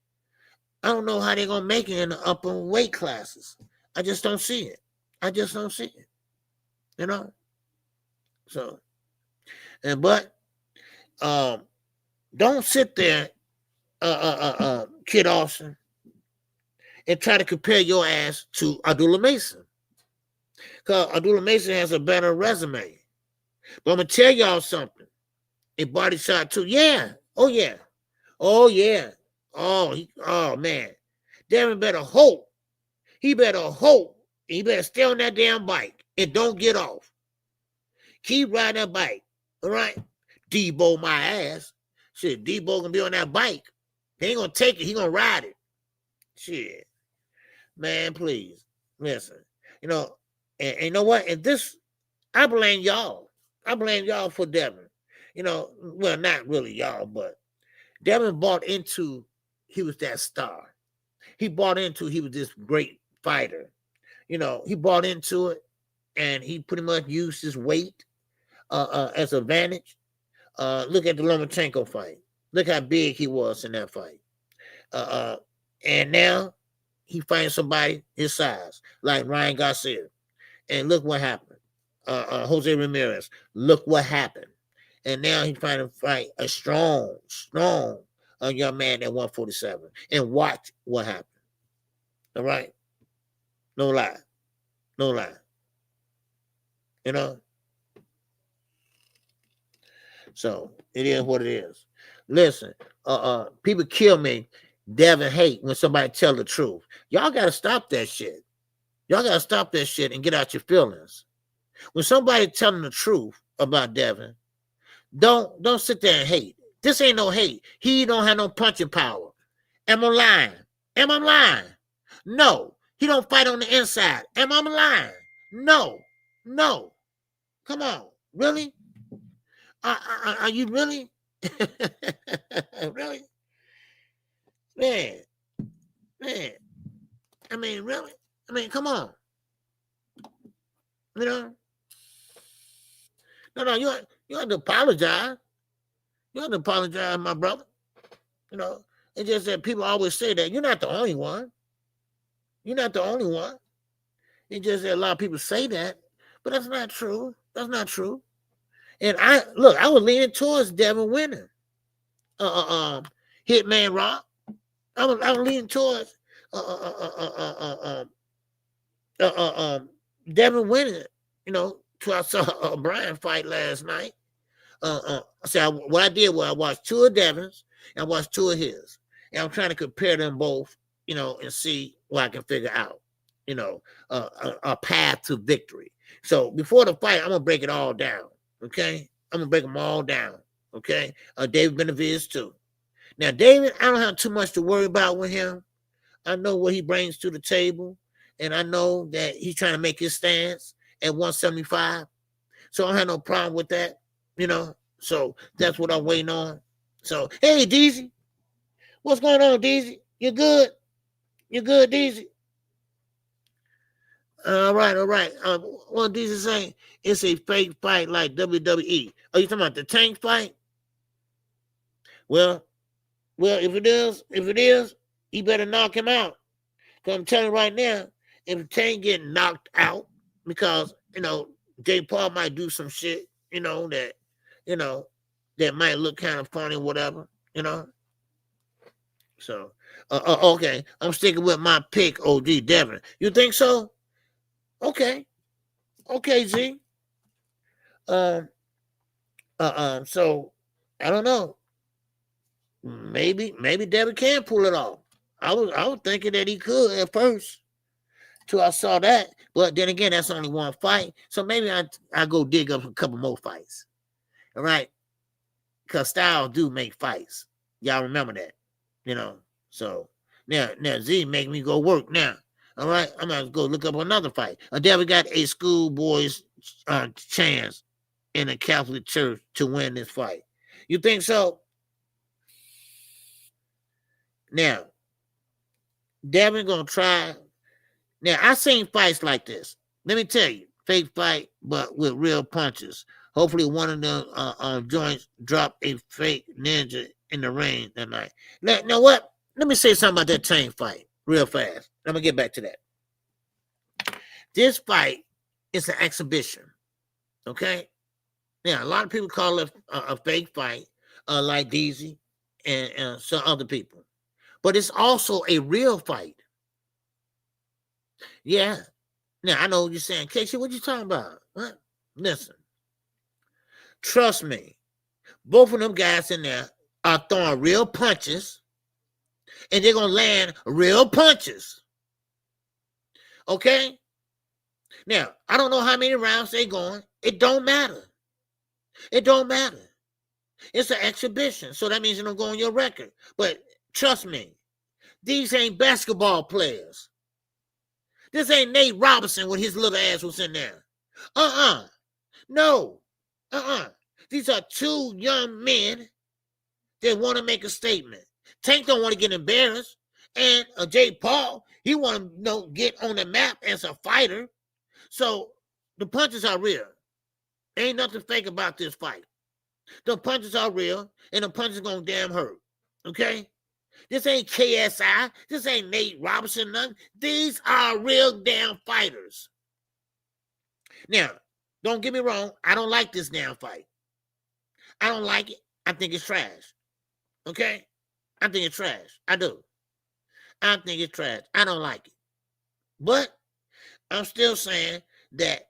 [SPEAKER 1] I don't know how they're going to make it in the upper weight classes. I just don't see it. I just don't see it. You know? So, but don't sit there, Kid Austin, and try to compare your ass to Abdullah Mason. Because Abdullah Mason has a better resume. But I'm going to tell y'all something. A body shot too. Yeah. Oh, yeah. Oh, yeah. Oh, man. Devin better hope. He better hope. He better stay on that damn bike and don't get off. Keep riding that bike. All right? Debo my ass. Shit, Debo going to be on that bike. He ain't going to take it. He going to ride it. Shit. Man, please. Listen. You know, and you know what? And this, I blame y'all. I blame y'all for Devin. You know, well, not really y'all, but Devin bought into he was that star. He bought into he was this great fighter. You know, he bought into it, and he pretty much used his weight as an advantage. Look at the Lomachenko fight. Look how big he was in that fight. And now he finds somebody his size, like Ryan Garcia. And look what happened. Jose Ramirez, look what happened. And now he's trying to fight a strong young man at 147. And watch what happened. All right? No lie. No lie. You know? So it is what it is. Listen, people kill me, Devin hate when somebody tell the truth. Y'all got to stop that shit. Y'all got to stop that shit and get out your feelings. When somebody telling the truth about Devin, don't sit there and hate. This ain't no hate. He don't have no punching power. Am I lying? Am I lying? No. He don't fight on the inside. Am I lying? No. No. Come on. Really? Are you really? Really? Man. I mean, really? I mean, come on. You know? No, you have to apologize. You have to apologize, my brother. You know, it's just that people always say that. You're not the only one. You're not the only one. It's just that a lot of people say that, but that's not true. That's not true. And I was leaning towards Devin winning. Hitman Rock. I was leaning towards Devin winning. You know, till I saw Brian fight last night. What I did was I watched two of Devin's and I watched two of his. And I'm trying to compare them both, you know, and see what I can figure out, you know, a path to victory. So before the fight, I'm going to break it all down, okay? I'm going to break them all down, okay? David Benavidez, too. Now, David, I don't have too much to worry about with him. I know what he brings to the table, and I know that he's trying to make his stance at 175. So I don't have no problem with that, you know? So that's what I'm waiting on. So, hey, Deezy. What's going on, Deezy? You good? You good, Deezy? All right. Well, Deezy saying it's a fake fight like WWE. Are you talking about the Tank fight? Well, if it is, you better knock him out. Because I'm telling you right now, if Tank get knocked out, because, you know, Jay Paul might do some shit, that might look kind of funny, whatever, So, okay, I'm sticking with my pick, OG Devin. You think so? Okay, Z. So I don't know. maybe Devin can pull it off. I was thinking that he could at first, till I saw that. But then again, that's only one fight, so maybe I go dig up a couple more fights. All right, because styles do make fights. Y'all remember that, So now Z make me go work now. All right, I'm gonna go look up another fight. Devin got a schoolboy's chance in a Catholic church to win this fight. You think so? Now, Devin gonna try. Now, I seen fights like this. Let me tell you, fake fight, but with real punches. Hopefully, one of them joints drop a fake ninja in the ring that night. Now what? Let me say something about that chain fight real fast. I'm gonna get back to that. This fight is an exhibition. Okay. Now, a lot of people call it a fake fight, like DZ and some other people. But it's also a real fight. Yeah. Now, I know what you're saying. Casey, what you talking about? What? Listen. Trust me. Both of them guys in there are throwing real punches. And they're going to land real punches. Okay? Now, I don't know how many rounds they're going. It don't matter. It don't matter. It's an exhibition. So that means it don't go on your record. But trust me, these ain't basketball players. This ain't Nate Robinson when his little ass was in there. No. These are two young men that want to make a statement. Tank don't want to get embarrassed. And Jake Paul, he want to get on the map as a fighter. So the punches are real. Ain't nothing fake about this fight. The punches are real, and the punches gonna damn hurt. Okay? This ain't KSI. This ain't Nate Robinson. None. These are real damn fighters. Now, don't get me wrong. I don't like this damn fight. I don't like it. I think it's trash. Okay? I think it's trash. I do. I think it's trash. I don't like it. But I'm still saying that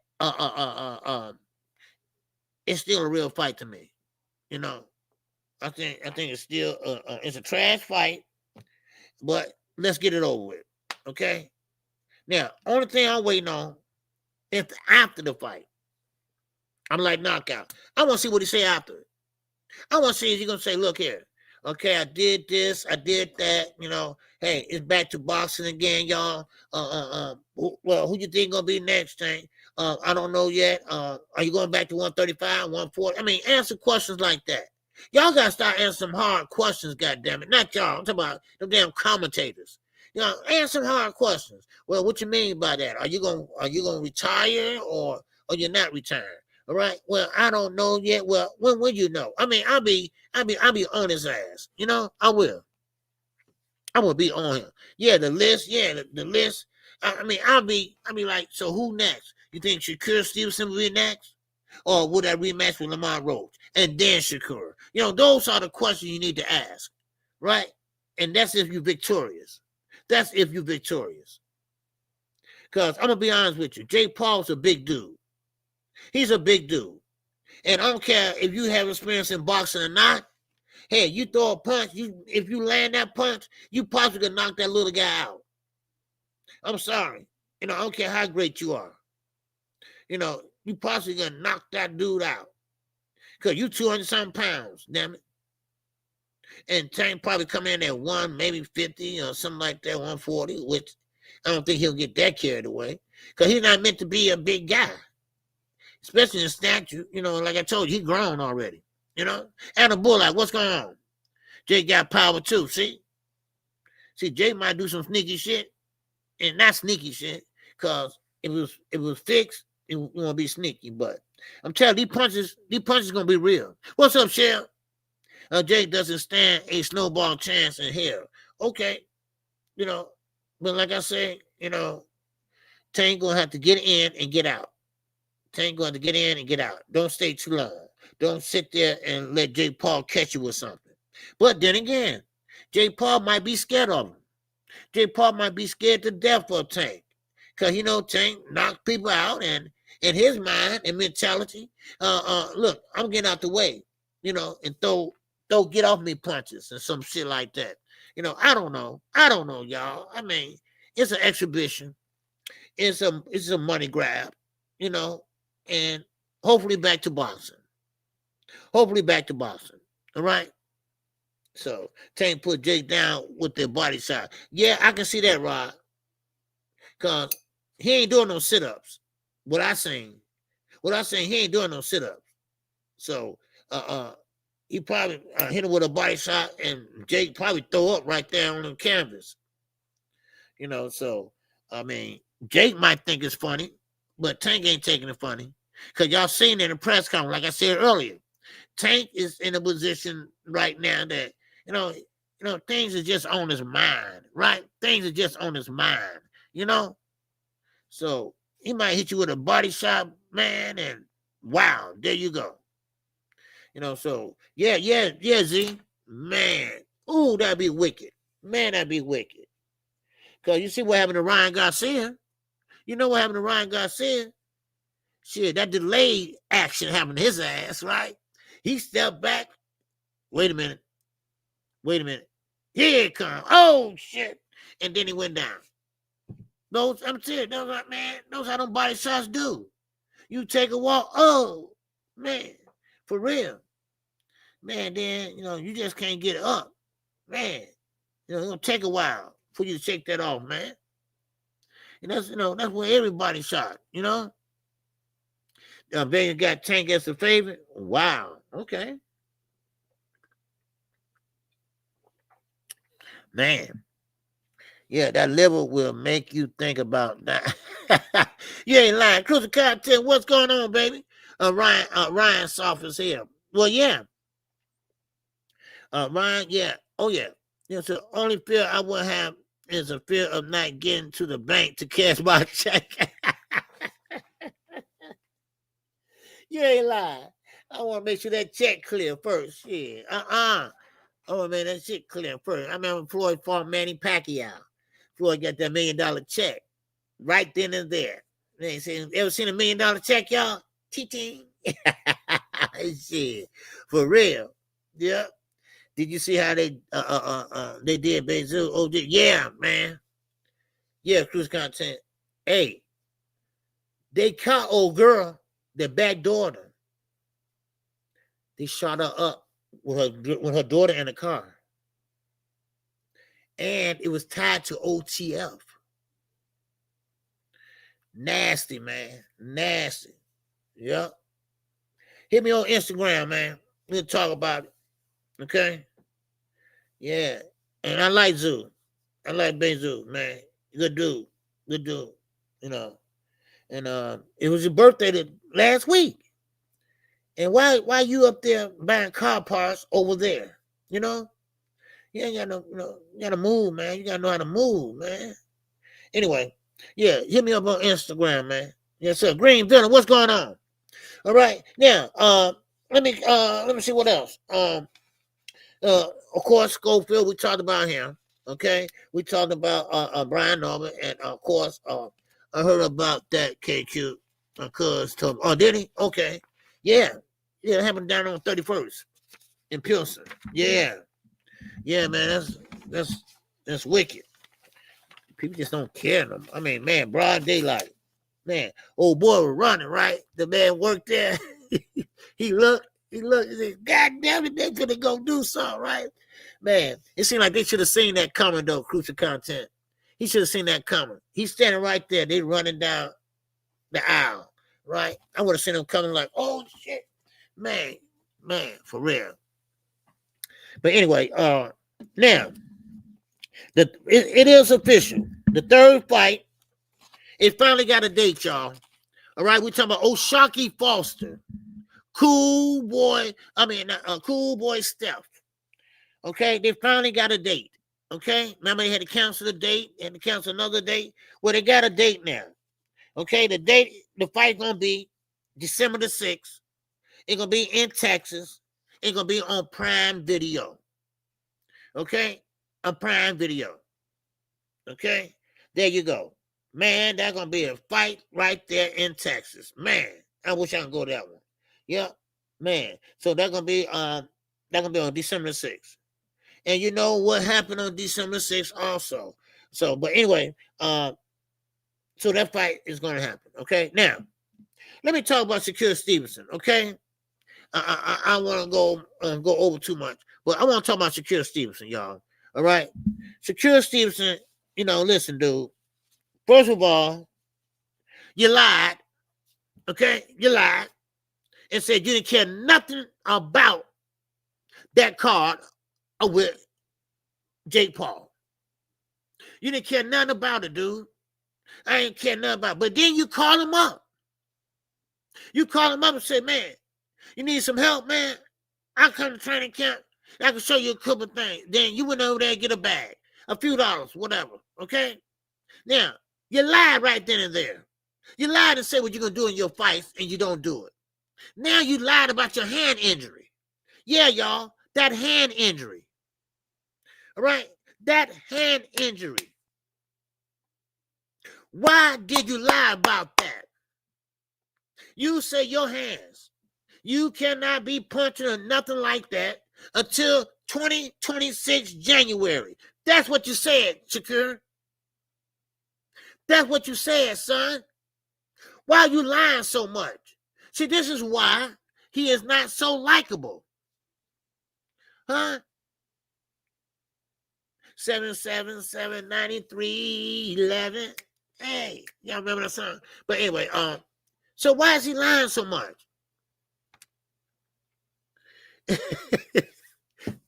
[SPEAKER 1] it's still a real fight to me. I think it's still it's a trash fight, but let's get it over with. Okay? Now, only thing I'm waiting on is after the fight. I'm like knockout. I want to see what he say after it. I want to see if he's gonna say, look here. Okay, I did this, I did that, Hey, it's back to boxing again, y'all. Well, who you think gonna be next, Tank? I don't know yet. Are you going back to 135, 140? I mean, answer questions like that. Y'all gotta start answering some hard questions, goddammit. Not y'all. I'm talking about them damn commentators. Answer some hard questions. Well, what you mean by that? Are you gonna retire or you're not retiring? All right. Well, I don't know yet. Well, when will you know? I mean, I'll be on his ass. I will. I will be on him. Yeah, the list. Yeah, the list. I mean, I'll be like, so who next? You think Shakur Stevenson will be next? Or will that rematch with Lamar Roach? And then Shakur. Those are the questions you need to ask. Right? And that's if you're victorious. That's if you're victorious. Because I'm going to be honest with you. Jake Paul's a big dude. He's a big dude. And I don't care if you have experience in boxing or not. Hey, you throw a punch. If you land that punch, you possibly can knock that little guy out. I'm sorry. I don't care how great you are. You possibly gonna knock that dude out. Because you 200-something pounds, damn it. And Tank probably come in at maybe 50 or something like that, 140, which I don't think he'll get that carried away. Because he's not meant to be a big guy. Especially in stature, like I told you, he grown already, And a bull, like, what's going on? Jay got power too, see? See, Jay might do some sneaky shit, and not sneaky shit, because if it was fixed, it won't be sneaky. But I'm telling you, these punches gonna be real. What's up, Shell? Jay doesn't stand a snowball chance in hell. Okay, but like I say, Tank gonna have to get in and get out. Tank going to get in and get out. Don't stay too long. Don't sit there and let Jake Paul catch you with something. But then again, Jake Paul might be scared of him. Jake Paul might be scared to death of Tank. Because, Tank knocked people out, and in his mind and mentality, look, I'm getting out the way, and throw throw get off me punches and some shit like that. I don't know. I don't know, y'all. I mean, it's an exhibition. It's a money grab, and hopefully back to boxing. Hopefully back to boxing. All right. So Tank put Jake down with their body shot. Yeah, I can see that, Rod. Cause he ain't doing no sit-ups. What I seen, he ain't doing no sit-ups. So he probably hit him with a body shot, and Jake probably throw up right there on the canvas. So I mean, Jake might think it's funny, but Tank ain't taking it funny. Cause y'all seen in the press conference, like I said earlier, Tank is in a position right now that things are just on his mind, right? Things are just on his mind, So he might hit you with a body shot, man, and wow, there you go. So yeah, Z, man. Ooh, that'd be wicked. Man, that'd be wicked. Cause you see what happened to Ryan Garcia. You know what happened to Ryan Garcia? Shit, that delayed action happened to his ass, right? He stepped back. Wait a minute. Here it comes. Oh, shit. And then he went down. I'm serious. Those how them body shots do. You take a walk. Oh, man. For real. Man, then, you just can't get up. Man. It'll take a while for you to shake that off, man. And that's where everybody shot, Vegas got Tank as a favorite. Wow. Okay. Man. Yeah, that liver will make you think about that. You ain't lying. Cruiser Content, what's going on, baby? Ryan Soft is here. Well, yeah. Ryan, yeah. Oh, yeah. So the only fear I would have is a fear of not getting to the bank to cash my check. You ain't lying. I want to make sure that check clear first. Yeah. Oh, man, that shit clear first. I remember Floyd fought Manny Pacquiao. Floyd got that $1 million check right then and there. Ever seen a $1 million check, y'all? Ting. Shit. For real. Yeah. Did you see how they did Benavidez? Oh, yeah, man. Yeah, Cruise Content. Hey, they caught old girl that backdoored her. They shot her up with her daughter in the car. And it was tied to OTF. Nasty, man. Nasty. Yep. Hit me on Instagram, man. We'll talk about it. Okay? Yeah. And I like Zoo. I like Benavidez, man. Good dude. And it was your birthday last week. And why you up there buying car parts over there? You ain't got you gotta move, man. You gotta know how to move, man. Anyway, yeah, hit me up on Instagram, man. Yes, sir. Green Villain, what's going on? All right. Now, let me see what else. Of course, Schofield, we talked about him. Okay. We talked about Brian Norman, and of course, I heard about that KQ. Cuz told me. Oh, did he? Okay. Yeah, it happened down on 31st in Pilsen. Yeah, man, that's wicked. People just don't care. I mean, man, broad daylight. Man, old boy was running, right? The man worked there. he looked, he said, God damn it, they finna go do something, right? Man, it seemed like they should have seen that coming, though, Crucial Content. He should have seen that coming. He's standing right there. They running down the aisle, right? I would have seen him coming like, oh, shit. Man, for real. But anyway, now, it is official. The third fight, it finally got a date, y'all. All right, we're talking about O'Shaquie Foster. Cool boy Steph. Okay, they finally got a date. Okay, remember they had to cancel the date and to cancel another date? Well, they got a date now. Okay, the fight gonna be December the 6th. It's gonna be in Texas. It's gonna be on Prime Video. Okay, on Prime Video. Okay, there you go. Man, that's gonna be a fight right there in Texas. Man, I wish I could go to that one. Yeah, man. So that's gonna be That's gonna be on December 6th. And you know what happened on December 6th also. So, but anyway, so that fight is gonna happen. Okay, now let me talk about Shakur Stevenson. Okay, I want to go over too much, but I want to talk about Shakur Stevenson, y'all. All right, Shakur Stevenson. You know, listen, dude. First of all, you lied. Okay, you lied and said you didn't care nothing about that card with Jake Paul. You didn't care nothing about it, dude. I ain't care nothing about it. But then you call him up. You call him up and say, man, you need some help, man? I come to training camp. I can show you a couple things. Then you went over there and get a bag, a few dollars, whatever. Okay? Now, you lied right then and there. You lied and said what you're going to do in your fights, and you don't do it. Now you lied about your hand injury. Yeah, y'all, that hand injury. All right? That hand injury. Why did you lie about that? You say your hands. You cannot be punching or nothing like that until 2026 January. That's what you said, Shakur. That's what you said, son. Why are you lying so much? See, this is why he is not so likable. Huh? 7779311. Hey, y'all remember that song? But anyway, so why is he lying so much?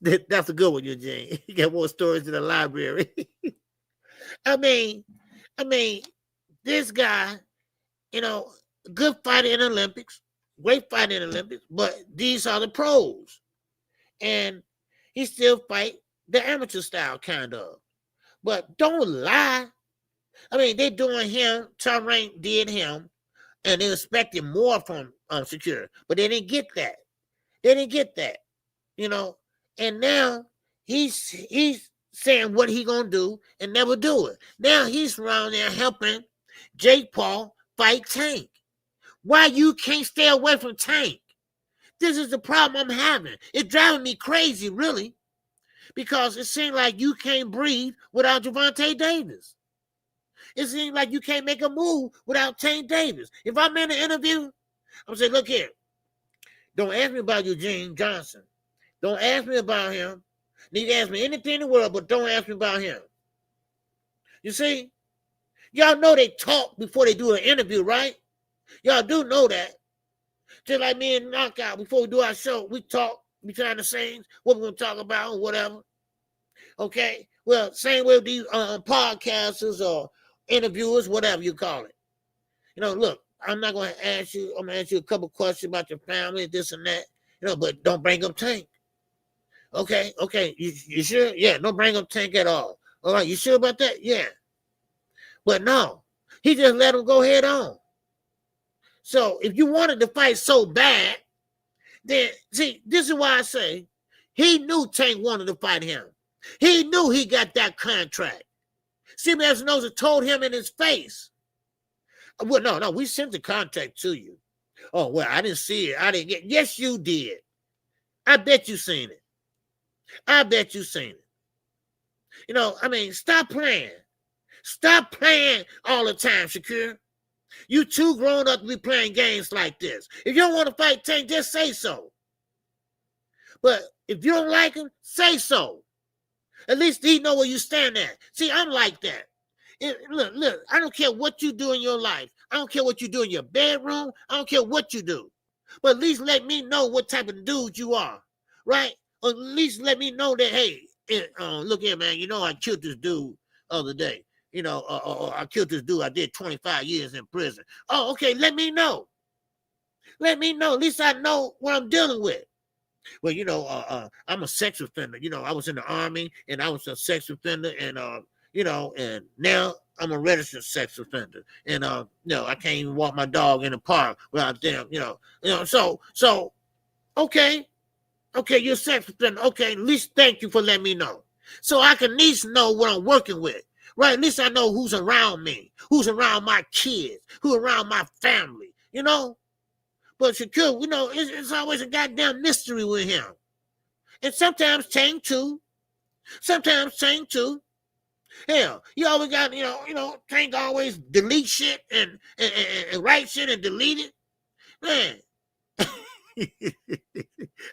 [SPEAKER 1] That's a good one, Eugene. You got more stories in the library. I mean, this guy, you know, good fighter in the Olympics, great fighter in the Olympics, but these are the pros. And he still fight the amateur style, kind of. But don't lie. I mean, they doing him, Tom Rank did him, and they expected more from Shakur, but they didn't get that. They didn't get that, you know. And now he's saying what he gonna do and never do it. Now he's around there helping Jake Paul fight Tank. Why you can't stay away from Tank? This is the problem I'm having. It's driving me crazy, really, because it seems like you can't breathe without Gervonta Davis. It seems like you can't make a move without Tank Davis. If I'm in an interview, I'm saying, look here, don't ask me about Eugene Johnson. Don't ask me about him. You can ask me anything in the world, but don't ask me about him. You see? Y'all know they talk before they do an interview, right? Y'all do know that. Just like me and Knockout, before we do our show, we talk behind the scenes, what we're going to talk about or whatever. Okay? Well, same way with these podcasters or interviewers, whatever you call it. You know, look, I'm not going to ask you, I'm going to ask you a couple questions about your family, this and that, you know, but don't bring up Tank. Okay, you sure? Yeah, don't bring up Tank at all. All right, you sure about that? Yeah. But no, he just let him go head on. So if you wanted to fight so bad, then, see, this is why I say he knew Tank wanted to fight him. He knew he got that contract. CBS Noza told him in his face. Well, no, we sent the contract to you. Oh, well, I didn't see it. I didn't get. Yes, you did. I bet you seen it. I bet you seen it. You know, I mean, stop playing. Stop playing all the time, Shakur. You too grown up to be playing games like this. If you don't want to fight Tank, just say so. But if you don't like him, say so. At least he know where you stand at. See, I'm like that. Look, I don't care what you do in your life. I don't care what you do in your bedroom. I don't care what you do. But at least let me know what type of dude you are, right? Or at least let me know that, hey, look here, man, you know I killed this dude the other day. You know, I killed this dude. I did 25 years in prison. Oh, okay, let me know. Let me know. At least I know what I'm dealing with. Well, you know, I'm a sex offender. You know, I was in the Army, and I was a sex offender, and, you know, and now I'm a registered sex offender. And, you know, I can't even walk my dog in the park without them, you know, so, okay, you're a sex offender. Okay, at least thank you for letting me know. So I can at least know what I'm working with, right? At least I know who's around me, who's around my kids, who's around my family, you know? But Shakur, you know, it's always a goddamn mystery with him. And sometimes Chang too. Hell, you always got, Tank always delete shit and write shit and delete it. Man.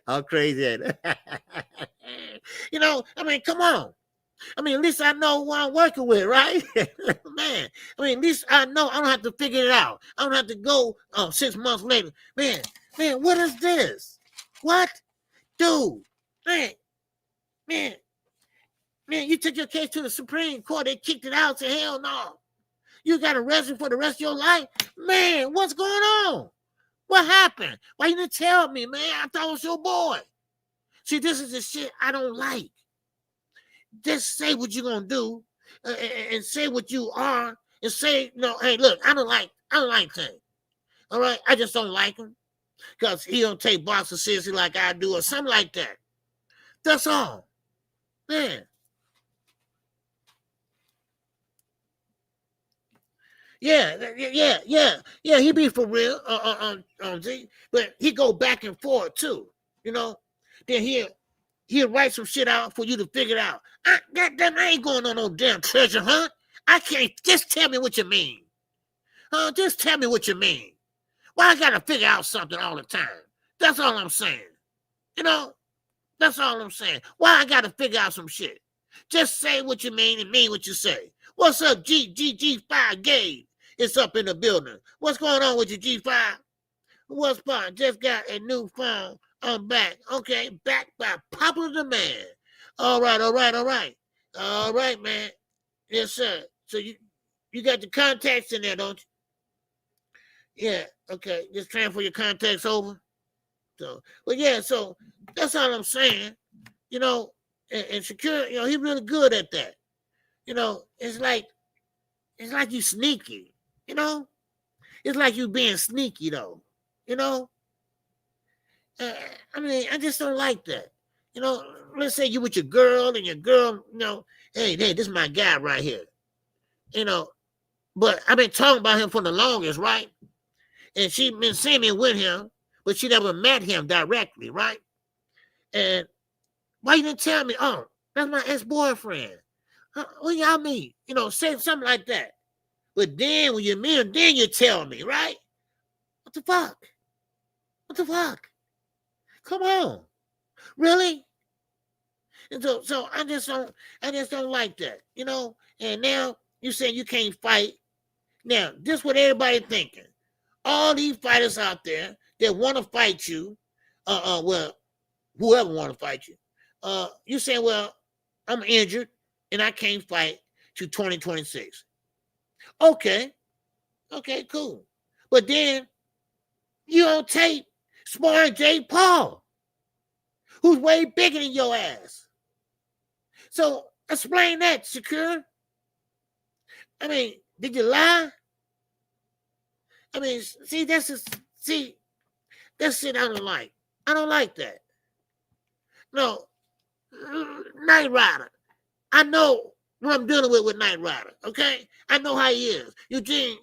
[SPEAKER 1] How crazy at it. Come on. At least I know what I'm working with, right? Man, at least I know I don't have to figure it out. I don't have to go 6 months later. Man, what is this? What? Dude, man, you took your case to the Supreme Court. They kicked it out. Said, hell no. You got arrested for the rest of your life? Man, what's going on? What happened? Why you didn't tell me, man? I thought it was your boy. See, this is the shit I don't like. Just say what you're going to do and say what you are and say, hey, look, I don't like Tank. All right? I just don't like him because he don't take boxing seriously like I do or something like that. That's all. Man. Yeah, he be for real, but he go back and forth too, Then he'll write some shit out for you to figure it out. Goddamn, I ain't going on no damn treasure hunt. I can't. Just tell me what you mean. Just tell me what you mean. Why I gotta figure out something all the time? That's all I'm saying. That's all I'm saying. Why I gotta figure out some shit? Just say what you mean and mean what you say. What's up, G5 Gabe? It's up in the building. What's going on with you, G5? What's fun? Just got a new phone. I'm back. Okay, back by popular demand. All right, man. Yes, sir. So you got the contacts in there, don't you? Yeah, okay. Just transfer your contacts over. So that's all I'm saying. And secure, he's really good at that. It's like you sneaky, It's like you being sneaky, though, I just don't like that. Let's say you with your girl and your girl, hey, this is my guy right here, but I've been talking about him for the longest, right? And she been seeing me with him, but she never met him directly, right? And why you didn't tell me? Oh, that's my ex-boyfriend. What y'all mean? Say something like that. But then when you meet him, then you tell me, right? What the fuck? Come on. Really? And so I just don't like that, And now you saying you can't fight. Now, this is what everybody thinking. All these fighters out there that want to fight you, well, whoever want to fight you, you saying, well, I'm injured and I can't fight to 2026. Okay, cool. But then you on tape sparring Jake Paul, who's way bigger than your ass. So explain that, Secure. Did you lie? See, that's shit I don't like. I don't like that. No, Knight Rider. I know what I'm dealing with Knight Rider, okay? I know how he is. Eugene,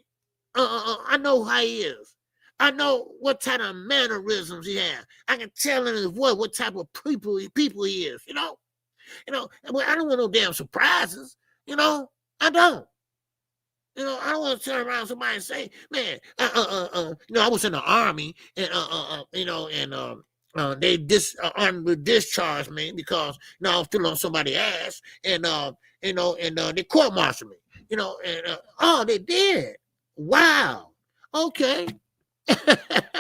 [SPEAKER 1] I know how he is. I know what type of mannerisms he has. I can tell in his voice what type of people he is, Well, I don't want no damn surprises, I don't. I don't want to turn around somebody and say, man, I was in the Army and they discharged me because I was still on somebody's ass and they court-martialed me, oh, they did. Wow. Okay.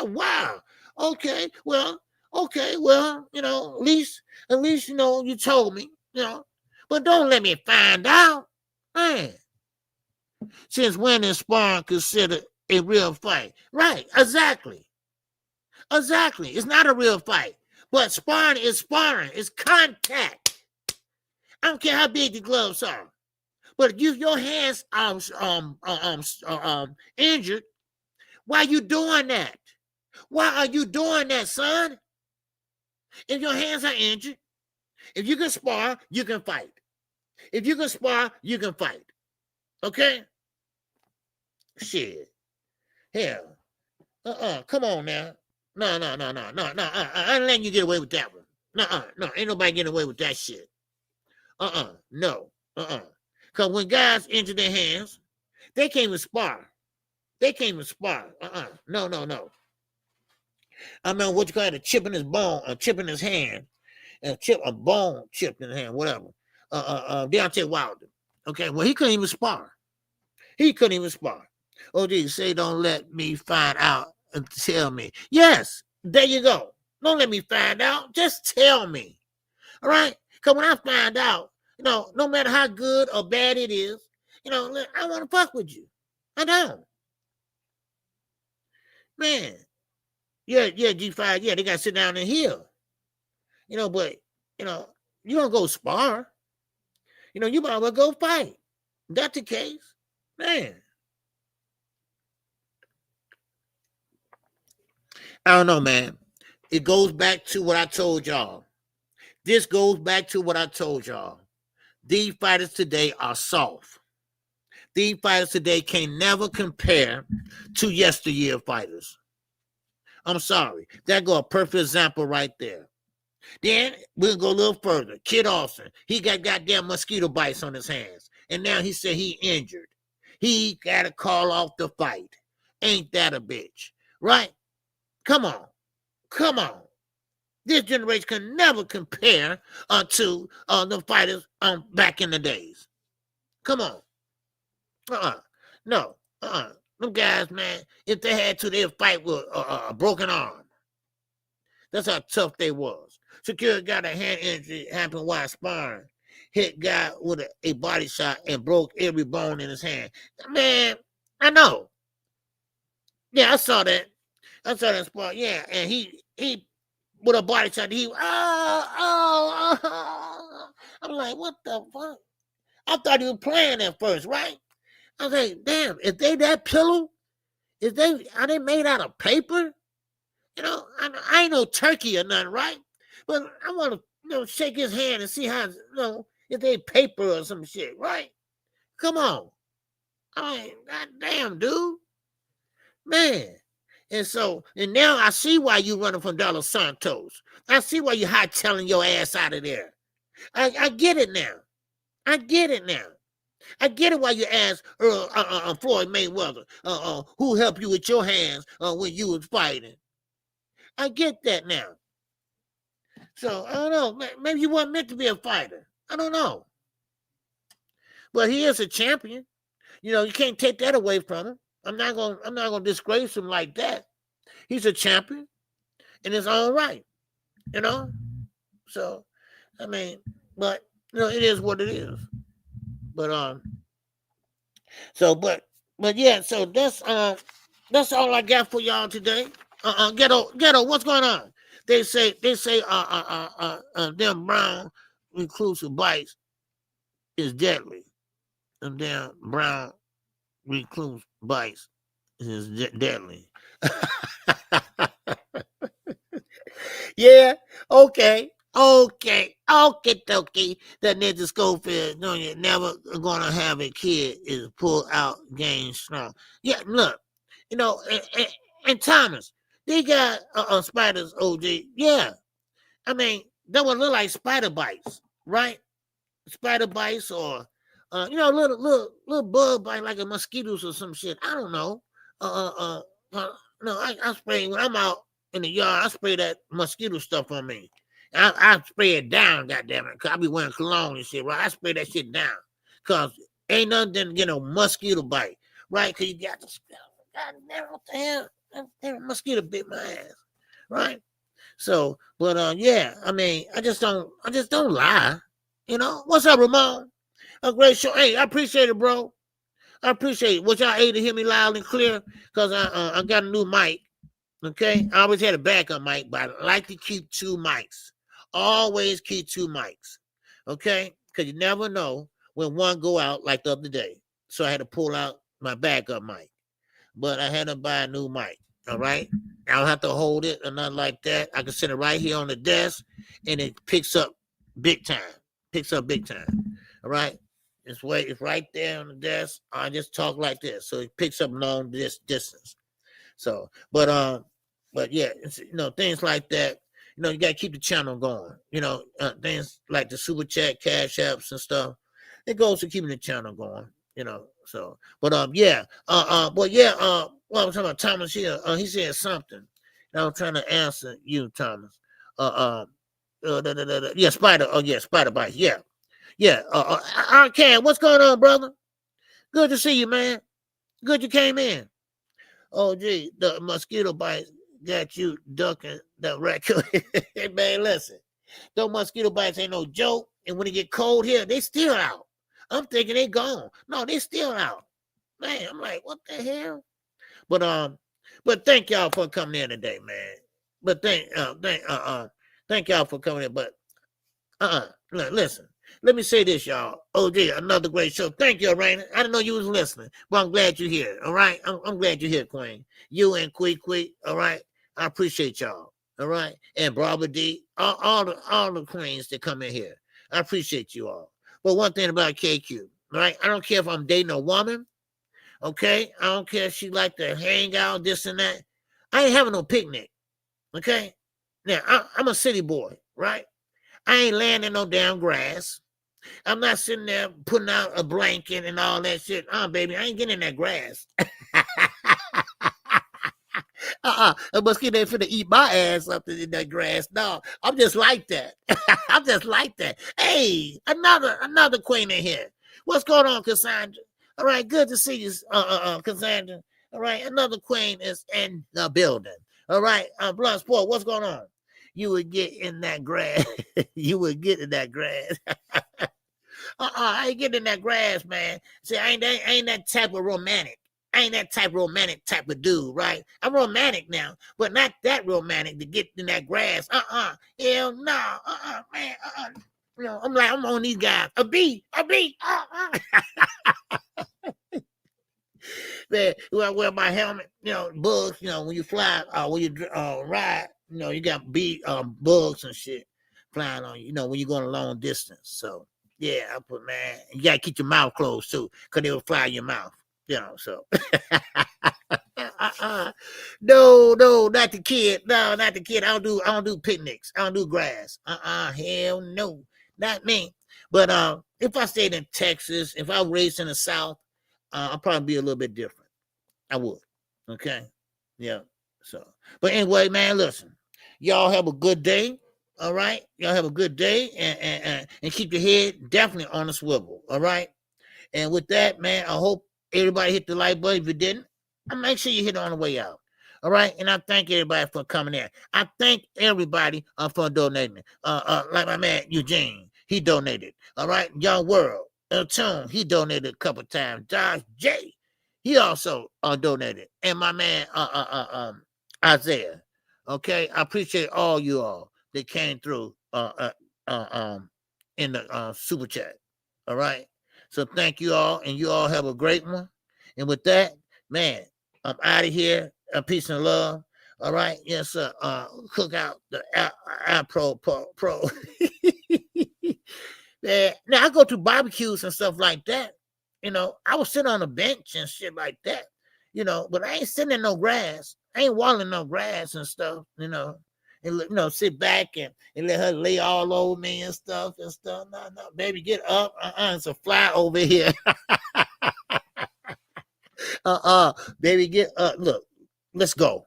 [SPEAKER 1] Wow. Okay. Well, at least, you told me, but don't let me find out, man. Since when is sparring considered a real fight? Right, exactly. It's not a real fight. But sparring is sparring. It's contact. I don't care how big the gloves are. But if your hands are injured, why are you doing that? Why are you doing that, son? If your hands are injured, if you can spar, you can fight. If you can spar, you can fight. Okay? Shit. Hell. Come on now. No. I ain't letting you get away with that one. No, ain't nobody getting away with that shit. No. Because when guys injure their hands, they can't even spar. No. I mean, what you call it, a chip in his bone, a chip in his hand, a bone chip in his hand, whatever. Deontay Wilder. Okay, well, he couldn't even spar. Oh, geez, say don't let me find out and tell me. Yes, there you go. Don't let me find out. Just tell me. All right? Because when I find out, no matter how good or bad it is, I want to fuck with you. I don't. Man. Yeah, G5, yeah, they got to sit down and heal. But, you don't go spar. You might as well go fight. If that's the case, man. I don't know, man. It goes back to what I told y'all. This goes back to what I told y'all. These fighters today are soft. These fighters today can never compare to yesteryear fighters. I'm sorry. That go a perfect example right there. Then we'll go a little further. Kid Austin, he got goddamn mosquito bites on his hands. And now he said he injured. He got to call off the fight. Ain't that a bitch? Right? Come on. This generation can never compare to the fighters back in the days. Come on. No. Them guys, man, if they had to, they'd fight with a broken arm. That's how tough they was. Security got a hand injury, happened while sparring. Hit guy with a body shot and broke every bone in his hand. Man, I know. Yeah, I saw that spot. Yeah, and he with a body shot. I'm like, what the fuck? I thought he was playing at first, right? I was like, damn, if they that pillow, are they made out of paper? I ain't no turkey or nothing, right? But I want to, shake his hand and see how, if they paper or some shit, right? Come on. I mean, goddamn, dude. Man. And now I see why you running from Dos Santos. I see why you hightailing your ass out of there. I get it now. I get it why you asked Floyd Mayweather, who helped you with your hands when you was fighting. I get that now. So, I don't know. Maybe you weren't meant to be a fighter. I don't know. But he is a champion. You can't take that away from him. I'm not gonna disgrace him like that. He's a champion in his own right. So, I mean, but it is what it is. But yeah, so that's all I got for y'all today. Ghetto, what's going on? They say them brown reclusive bites is deadly. Them damn brown recluse bites is deadly. Yeah, okay. That Ninja Schofield, you're never gonna have a kid is pull out game strong. Yeah, look, and Thomas, they got spiders, OG. Yeah, I mean, that would look like spider bites, right? Spider bites or little bug bite like a mosquitoes or some shit. I don't know. No, I spray when I'm out in the yard. I spray that mosquito stuff on me. I spray it down, goddammit, because I be wearing cologne and shit, right? I spray that shit down, because ain't nothing to get no mosquito bite, right? Because you got to, goddamn, what the hell? That mosquito bit my ass, right? So, but yeah, I mean, I just don't lie, What's up, Ramon? A great show. Hey, I appreciate it, bro. I appreciate it. Wish y'all able to hear me loud and clear, because I got a new mic. Okay, I always had a backup mic, but I like to keep two mics. Always keep two mics. Okay, because you never know when one go out like the other day. So I had to pull out my backup mic, but I had to buy a new mic. All right, I don't have to hold it or nothing like that. I can sit it right here on the desk, and it picks up big time. All right, it's right there on the desk. I just talk like this, so it picks up long distance. So, but yeah, it's, things like that. you got to keep the channel going. Things like the super chat, cash apps and stuff. It goes to keeping the channel going, so, but, yeah. Well, I was talking about Thomas here. He said something. I was trying to answer you, Thomas. Yeah, Spider. Oh, yeah, Spider Bite. Yeah. Yeah. Cam, what's going on, brother? Good to see you, man. Good you came in. Oh, gee, the mosquito bites got you ducking the raccoon. Hey, man, listen. Those mosquito bites ain't no joke. And when it get cold here, they still out. I'm thinking they gone. No, they still out. Man, I'm like, what the hell? But thank y'all for coming in today, man. But thank y'all for coming in. But listen, let me say this, y'all. Oh, gee, another great show. Thank you, Raina. I didn't know you was listening, but I'm glad you're here. All right, I'm glad you're here, Queen. You and Quee. All right, I appreciate y'all. All right, and Barbara D, all the queens that come in here. I appreciate you all. But one thing about KQ, right? I don't care if I'm dating a woman. Okay, I don't care if she like to hang out, this and that. I ain't having no picnic. Okay, now I'm a city boy, right? I ain't laying in no damn grass. I'm not sitting there putting out a blanket and all that shit. Baby, I ain't getting in that grass. A mosquito ain't finna eat my ass up in that grass. No, I'm just like that. I'm just like that. Hey, another queen in here. What's going on, Cassandra? All right, good to see you, Cassandra. All right, another queen is in the building. All right, Blunt Sport, what's going on? You would get in that grass. You would get in that grass. I ain't getting in that grass, man. See, I ain't that type of romantic. I ain't that type of romantic type of dude, right? I'm romantic now, but not that romantic to get in that grass. Hell no, man. I'm on these guys. A B. Man, when I wear my helmet, bugs, when you fly, when you ride, you got bugs and shit flying on you, when you're going a long distance. So, yeah, man, you got to keep your mouth closed, too, because they will fly in your mouth, so. No, not the kid. No, not the kid. I don't do picnics. I don't do grass. Hell no, not me. But if I stayed in Texas, if I was raised in the South, I'd probably be a little bit different. I would. Okay. Yeah. So, but anyway, man, listen. Y'all have a good day. All right. Y'all have a good day and keep your head definitely on the swivel. All right. And with that, man, I hope everybody hit the like button. If you didn't, make sure you hit it on the way out. All right. And I thank everybody for coming in. I thank everybody for donating. Like my man Eugene, he donated. All right. Young World, Tune, he donated a couple times. Josh J, he also donated. And my man Isaiah. Okay. I appreciate all you all that came through in the super chat. All right. So thank you all, and you all have a great one. And with that, man, I'm out of here. Peace and love. All right. Yes, sir. Cook out the Pro. Man, now I go to barbecues and stuff like that. I was sitting on a bench and shit like that. But I ain't sitting in no grass. I ain't walling no grass and stuff. And sit back and let her lay all over me and stuff. No, baby, get up. It's a fly over here. Baby, get up. Look, let's go.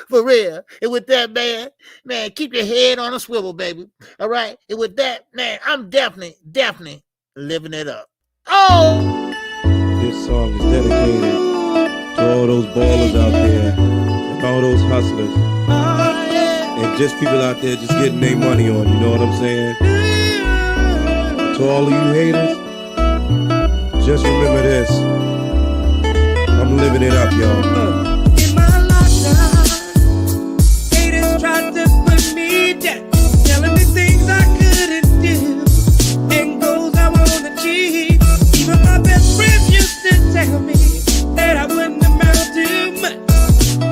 [SPEAKER 1] For real. And with that, man, keep your head on a swivel, baby. All right. And with that, man, I'm definitely living it up. Oh!
[SPEAKER 6] This song is dedicated to all those ballers out there and all those hustlers and just people out there just getting their money on, you know what I'm saying? To all of you haters, just remember this. I'm living it up, y'all.
[SPEAKER 7] In my lifetime, haters tried to put me down, telling me things I couldn't do and goals I won't achieve. Even my best friends used to tell me that I wouldn't amount to much,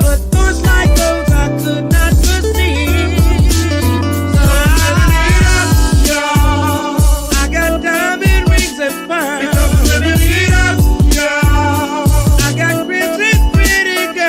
[SPEAKER 7] but thoughts like those I could not perceive. So I'm living it up, y'all. I got diamond rings and pearls. I'm living it up, y'all. I got grits and pretty girls.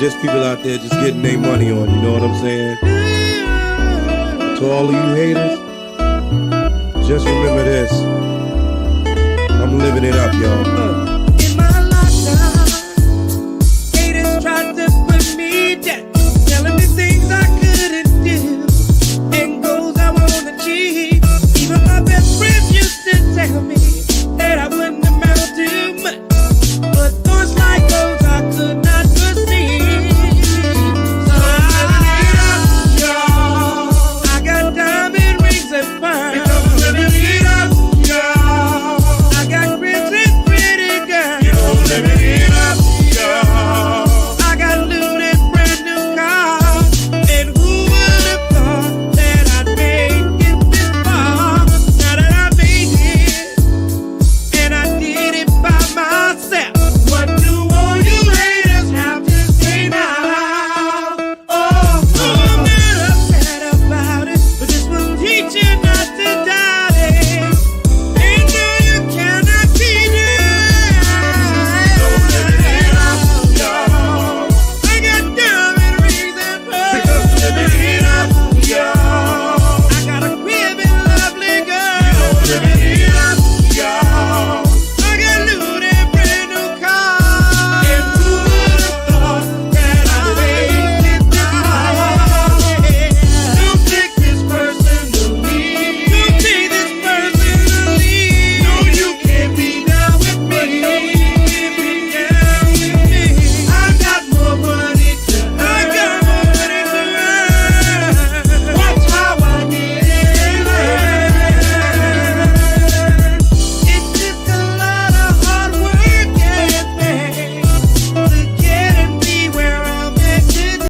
[SPEAKER 6] just people out there just getting their money on, you know what I'm saying? To all of you haters, just remember this. I'm living it up, y'all.